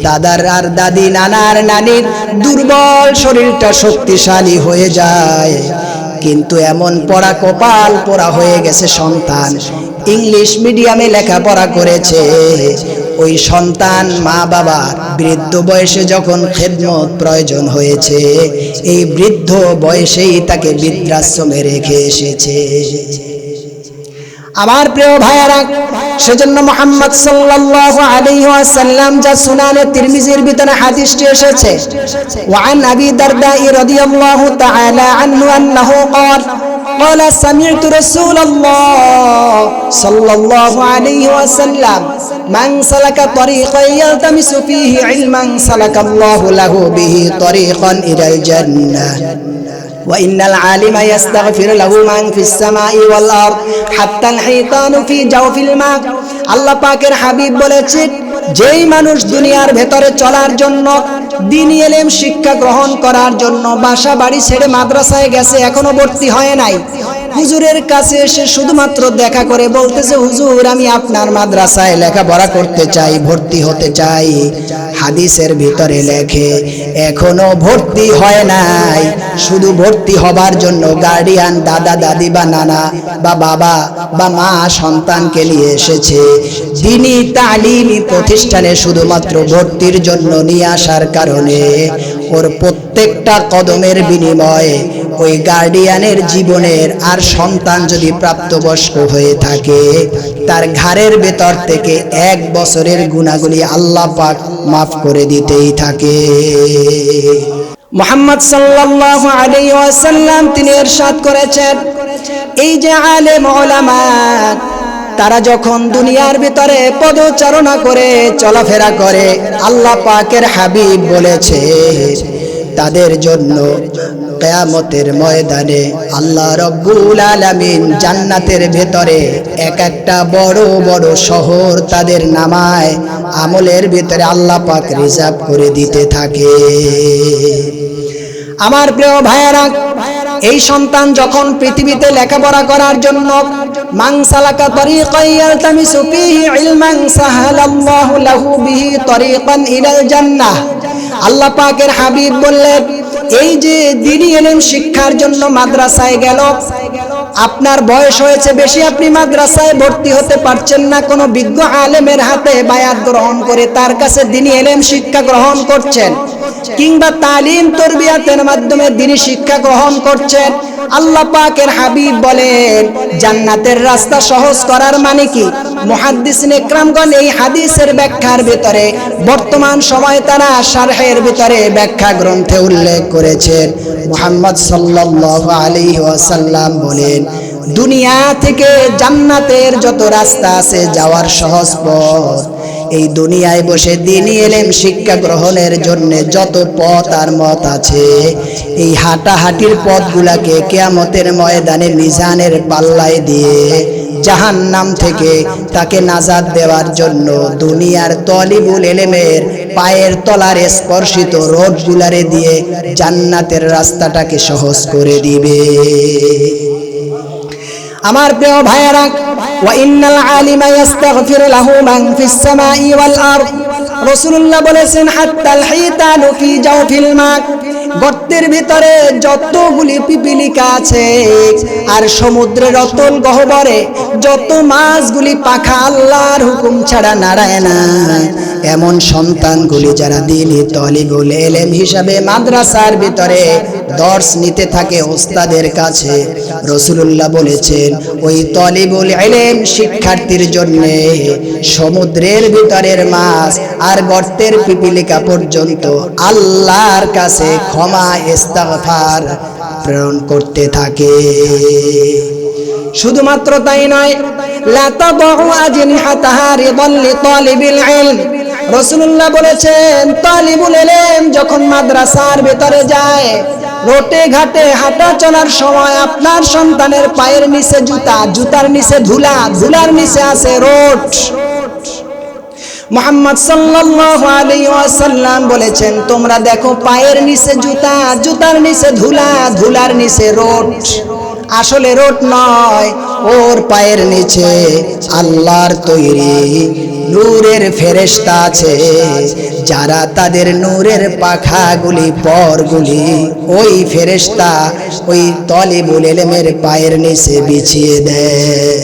দাদার আর দাদি নানার নানির দুর্বল শরীরটা শক্তিশালী হয়ে যায়। কিন্তু এমন পড়া কপাল পোড়া হয়ে গেছে সন্তান, ইংলিশ মিডিয়ামে লেখাপড়া করেছে, ওই সন্তান মা বাবার বৃদ্ধ বয়সে যখন খেদমত প্রয়োজন হয়েছে, এই বৃদ্ধ বয়সেই তাকে বৃদ্ধাশ্রমে রেখে এসেছে। আমার প্রিয় ভাইয়েরা, সেজন্য মুহাম্মদ সাল্লাল্লাহু আলাইহি ওয়াসাল্লাম যা সুনানে তিরমিজির ভিতরে হাদিসটি এসেছে, ওয়ান আবি দারদা রাদিয়াল্লাহু তাআলা আনহু আন্নাহু قال سمعت رسول الله صلى الله عليه وسلم من سلك طريقا يلتمس فيه علما سلك الله له به طريقا إلى الجنة وإن العالم يستغفر له من في السماء والأرض حتى الحيطان في جوف الماء। আল্লাহ পাকের হাবিব বলেছেন, যেই মানুষ দুনিয়ার ভেতরে চলার জন্য, দ্বীনি ইলম শিক্ষা গ্রহণ করার জন্য বাসা বাড়ি ছেড়ে মাদ্রাসায় গেছে, এখনো ভর্তি হয় নাই, হুজুরের কাছে এসে শুধুমাত্র দেখা করে বলতেছে হুজুর আমি আপনার মাদ্রাসায় লেখাপড়া করতে চাই, ভর্তি হতে চাই, হাদিসের ভিতরে লেখে এখনো ভর্তি হয় নাই, শুধু ভর্তি হবার জন্য গার্ডিয়ান দাদা দাদি বা নানা বা বাবা বা মা সন্তানকে নিয়ে এসেছে দ্বীনি তালিমি প্রতিষ্ঠানে শুধুমাত্র ভর্তির জন্য নিয়ে আসার কারণে ওর প্রত্যেকটা কদমের বিনিময়ে ওই গার্ডিয়ানের জীবনের, আর সন্তান যদি প্রাপ্তবয়স্ক হয়ে থাকে তার ঘাড়ের ভেতর থেকে 1 বছরের গুনাহগুলি আল্লাহ পাক মাফ করে দিতেই থাকে। মুহাম্মদ সাল্লাল্লাহু আলাইহি ওয়াসাল্লাম তিনি ইরশাদ করেছেন, এই যে আলেম ওলামা তারা যখন দুনিয়ার ভিতরে পদচারণা করে চলাফেরা করে, আল্লাহ পাকের হাবিব বলেছে তাদের জন্য কিয়ামতের ময়দানে আল্লাহ রাব্বুল আলামিন জান্নাতের ভেতরে এক একটা বড় বড় শহর তাদের নামায় আমলের ভিতরে আল্লাহ পাক রিজার্ভ করে দিতে থাকে। আমার প্রিয় ভাইয়েরা, এই সন্তান যখন পৃথিবীতে লেখাপড়া করার জন্য মান সালাকা তরিকান ইয়ালতামিসু ফীহি ইলমান সাহালাল্লাহু লাহু বিহি তরিকান ইলাল জান্নাহ, আল্লাহ পাকের হাবিব বললেন এই যে দ্বীনি ইলম শিক্ষার জন্য মাদ্রাসায় গেল, আপনার বয়স হয়েছে বেশি, আপনি মাদ্রাসায় ভর্তি হতে পারছেন না, কোনো বিজ্ঞ আলেমের হাতে বায়াত গ্রহণ করে তার কাছে দ্বীনি ইলম শিক্ষা গ্রহণ করছেন, কিংবা তালিম তরবিয়াতের মাধ্যমে দ্বীনি শিক্ষা গ্রহণ করছেন। আল্লাহ পাকের হাবিব বলেন জান্নাতের রাস্তা সহজ করার মানে কি? মুহাদ্দিসিন ইকরামগণ এই হাদিসের ব্যাখ্যার ভিতরে বর্তমান সময়ে তারা শারহের ভিতরে ব্যাখ্যা গ্রন্থে উল্লেখ করেছেন। মুহাম্মদ সাল্লাল্লাহু আলাইহি ওয়াসাল্লাম বলেন দুনিয়া থেকে জান্নাতের যত রাস্তা আছে যাওয়ার সহজ পথ, এই দুনিয়ায় বসে দ্বীনি ইলম শিক্ষা গ্রহণের জন্য যত পথ আর মত আছে, এই হাঁটাহাঁটির পথগুলাকে কিয়ামতের ময়দানে মিজানের পাল্লায় দিয়ে জাহান্নাম থেকে তাকে নাজাত দেওয়ার জন্য দুনিয়ার তলিবুল ইলমের পায়ের তলার স্পর্শিত রোডগুলারে দিয়ে জান্নাতের রাস্তাটাকে সহজ করে দিবে। আমার প্রিয় ভাইয়েরা, ওয়া ইন্নাল আলিমা ইস্তাগফির লাহু মান ফিস সামাই ওয়াল আরদ, রাসূলুল্লাহ বলেছেন হাত্তাল হিতানু ফি জাওফিল মা, গর্তের ভিতরে যতগুলি পিপিলিকা আছে আর সমুদ্রের অতল গহ্বরে যত মাছগুলি পাখা আল্লাহর হুকুম ছাড়া নাড়ায় না, এমন সন্তানগুলি যারা দ্বীনি তলিবুল ইলম হিসাবে মাদ্রাসার ভিতরে দর্স নিতে থাকে ওস্তাদের কাছে, রাসূলুল্লাহ বলেছেন ওই তলিবুল ইলম শিক্ষার্থীর জন্য সমুদ্রের ভিতরের মাছ আর গর্তের পিপিলিকা পর্যন্ত আল্লাহর কাছে ক্ষমা ইস্তিগফার প্রেরণ করতে থাকে। শুধুমাত্র তাই নয়, লা তাদউ আজনিহাতাহা রিদাল লিতালিবিল ইলম, রাসূলুল্লাহ বলেছেন তালিবুল ইলম যখন মাদ্রাসার ভিতরে যায়, রোটে ঘাটে হাঁটা চলার সময় আপনার সন্তানের পায়ের নিচে জুতা, জুতার নিচে ধুলা, ধুলার নিচে আছে রোট। মুহাম্মদ সাল্লাল্লাহু আলাইহি ওয়াসাল্লাম বলেছেন তোমরা দেখো পায়ের নিচে জুতা, জুতার নিচে ধুলা, ধুলার নিচে রোট। আসলে রোট নয়, ওর পায়ের নিচে আল্লাহর তৈরি নূরের ফেরেশতা আছে, যারা তাদের নূরের পাখাগুলি পরগুলি ওই ফেরেশতা ওই তলিবুল ইলমের পায়ের নিচে বিছিয়ে দেয়।